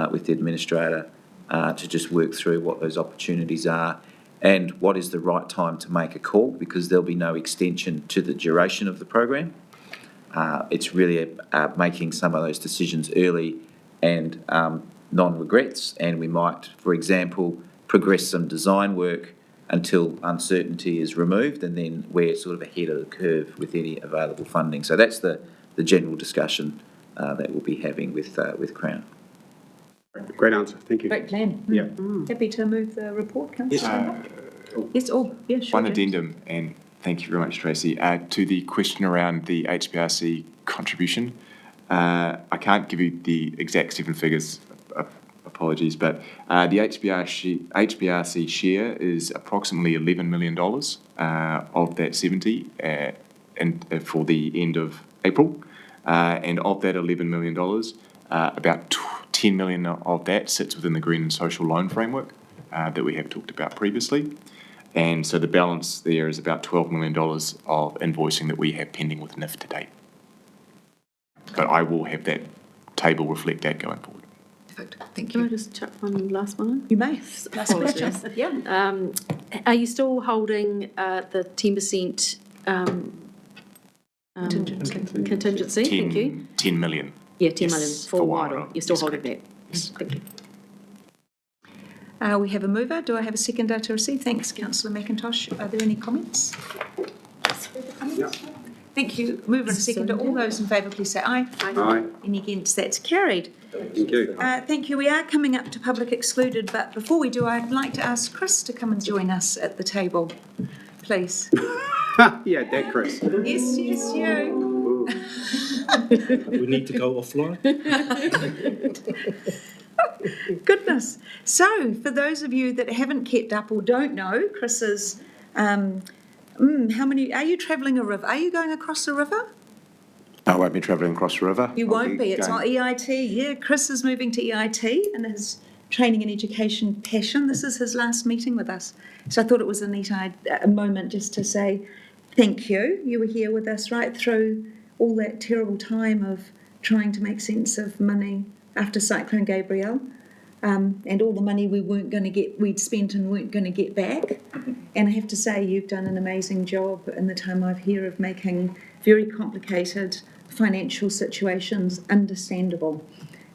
Speaker 5: with the administrator to just work through what those opportunities are and what is the right time to make a call, because there'll be no extension to the duration of the program. It's really making some of those decisions early and non-regrets, and we might, for example, progress some design work until uncertainty is removed, and then we're sort of ahead of the curve with any available funding. So that's the general discussion that we'll be having with Crown.
Speaker 12: Great answer, thank you.
Speaker 1: Great plan.
Speaker 12: Yeah.
Speaker 1: Happy to move the report, Councillor? Yes, sure.
Speaker 16: One addendum, and thank you very much, Tracy, to the question around the HBRC contribution. I can't give you the exact 7 figures, apologies, but the HBRC share is approximately $11 million of that 70 and for the end of April. And of that $11 million, about 10 million of that sits within the Green and Social Loan Framework that we have talked about previously. And so the balance there is about $12 million of invoicing that we have pending with NIF to date. But I will have that table reflect that going forward.
Speaker 1: Perfect, thank you.
Speaker 2: Can I just chuck one last one in?
Speaker 1: You may. Last question. Yeah.
Speaker 2: Are you still holding the 10% contingency? Thank you.
Speaker 16: 10 million.
Speaker 2: Yeah, 10 million for Wairau. You're still holding that?
Speaker 16: Yes.
Speaker 2: Thank you.
Speaker 1: We have a mover. Do I have a seconder to receive? Thanks, Councillor McIntosh. Are there any comments?
Speaker 12: Yep.
Speaker 1: Thank you. Mover and seconder. All those in favour, please say aye.
Speaker 12: Aye.
Speaker 1: Any against? That's carried.
Speaker 12: Thank you.
Speaker 1: Thank you. We are coming up to public excluded, but before we do, I'd like to ask Chris to come and join us at the table, please. please.
Speaker 12: Yeah, that, Chris.
Speaker 1: Yes, you.
Speaker 7: We need to go offline.
Speaker 1: Goodness. So, for those of you that haven't kept up or don't know, Chris's, how many, are you travelling a river? Are you going across a river?
Speaker 6: I won't be travelling across the river.
Speaker 1: You won't be. It's
Speaker 6: going-
Speaker 1: on EIT. Yeah, Chris is moving to EIT and his training and education passion. This is his last meeting with us. So I thought it was a neat a moment just to say thank you. You were here with us right through all that terrible time of trying to make sense of money after Cyclone Gabrielle, and all the money we'd spent and weren't going to get back. And I have to say, you've done an amazing job in the time I've here of making very complicated financial situations understandable.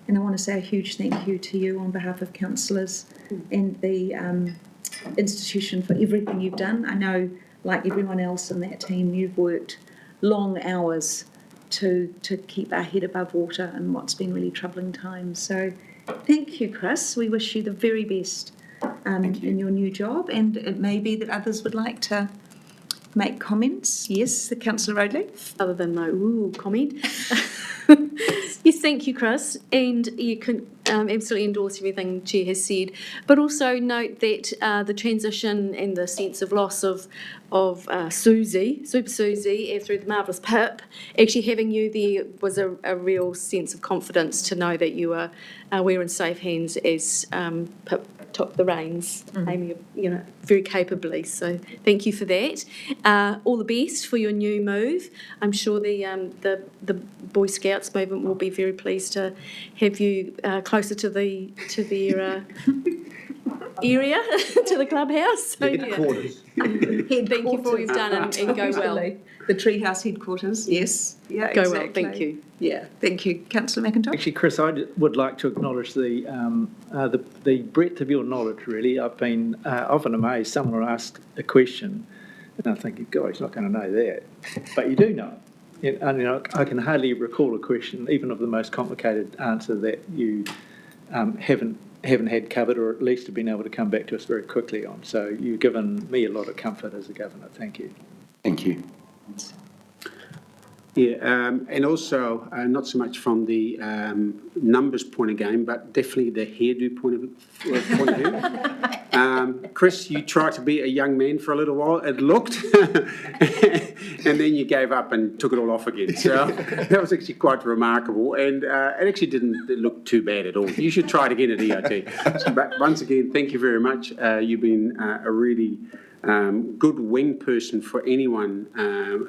Speaker 1: And I want to say a huge thank you to you on behalf of councillors and the institution for everything you've done. I know, like everyone else in that team, you've worked long hours to keep our head above water in what's been really troubling times. So thank you, Chris. We wish you the very best in your new job, and it may be that others would like to make comments. Yes, the Councillor Rodley.
Speaker 2: Other than no comment. Yes, thank you, Chris. And you can absolutely endorse everything Chair has said, but also note that the transition and the sense of loss of Susie, Super Susie, through the marvellous Pip, actually having you there was a real sense of confidence to know that you were in safe hands as Pip took the reins, Amy, very capably. So thank you for that. All the best for your new move. I'm sure the Boy Scouts movement will be very pleased to have you closer to their area, to the clubhouse. So,
Speaker 7: Headquarters.
Speaker 2: Thank you for all you've done and go well.
Speaker 1: The treehouse headquarters, yes. Yeah,
Speaker 2: Go
Speaker 1: exactly.
Speaker 2: well, thank you.
Speaker 1: Yeah, thank you. Councillor McIntosh?
Speaker 4: Actually, Chris, I would like to acknowledge the breadth of your knowledge, really. I've been often amazed. Someone will ask a question, and I'm thinking, God, he's not going to know that. But you do know. I can hardly recall a question, even of the most complicated answer, that you haven't had covered, or at least have been able to come back to us very quickly on. So you've given me a lot of comfort as a governor. Thank you.
Speaker 6: Thank you.
Speaker 12: Yeah, and also not so much from the numbers point of game, but definitely the hairdo point of view. Chris, you tried to be a young man for a little while, it looked, and then you gave up and took it all off again. So that was actually quite remarkable, and it actually didn't look too bad at all. You should try it again at EIT. So, but once again, thank you very much. You've been a really good wing person for anyone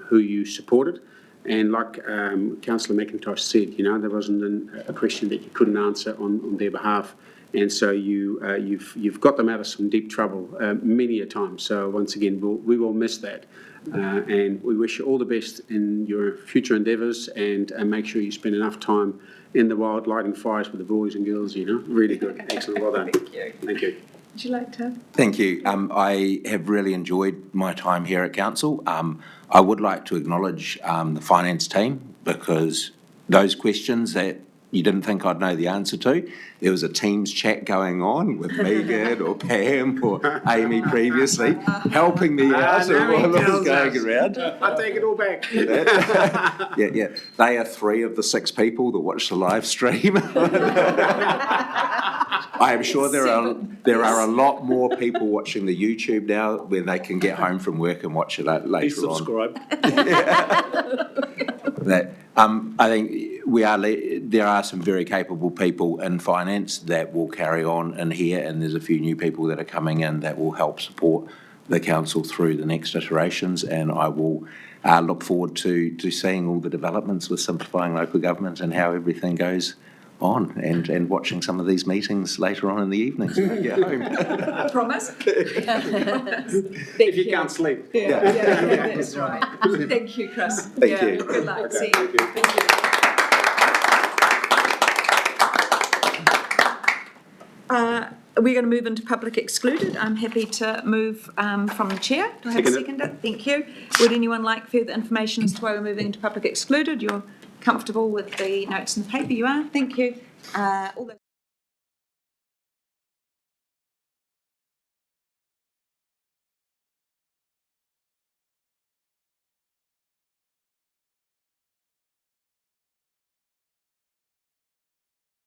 Speaker 12: who you supported. And like Councillor McIntosh said, there wasn't a question that you couldn't answer on their behalf. And so you've got them out of some deep trouble many a time. So once again, we will miss that. And we wish you all the best in your future endeavours, and make sure you spend enough time in the wild lighting fires with the boys and girls, Really good. Excellent. Well done.
Speaker 1: Thank you.
Speaker 12: Thank you.
Speaker 1: Would you like to?
Speaker 18: Thank you. I have really enjoyed my time here at Council. I would like to acknowledge the finance team, because those questions that you didn't think I'd know the answer to, there was a Teams chat going on with Megan or Pam or Amy previously, helping me out of what was going around.
Speaker 12: I take it all back.
Speaker 18: Yeah. They are 3 of the 6 people that watch the live stream. I am sure there are a lot more people watching the YouTube now, where they can get home from work and watch it later on.
Speaker 7: Please subscribe.
Speaker 18: I think there are some very capable people in finance that will carry on in here, and there's a few new people that are coming in that will help support the council through the next iterations, and I will look forward to seeing all the developments with simplifying local government and how everything goes on, and watching some of these meetings later on in the evenings when I get home.
Speaker 1: Promise?
Speaker 12: If you can't sleep.
Speaker 1: Yeah, that's right. Thank you, Chris.
Speaker 18: Thank you.
Speaker 1: Good luck.
Speaker 12: Okay,
Speaker 1: See you. Thank you. We're going to move into public excluded. I'm happy to move from the chair. Do I have a seconder? Thank you. Would anyone like further information as to why we're moving into public excluded? You're comfortable with the notes in the paper? You are? Thank you. All those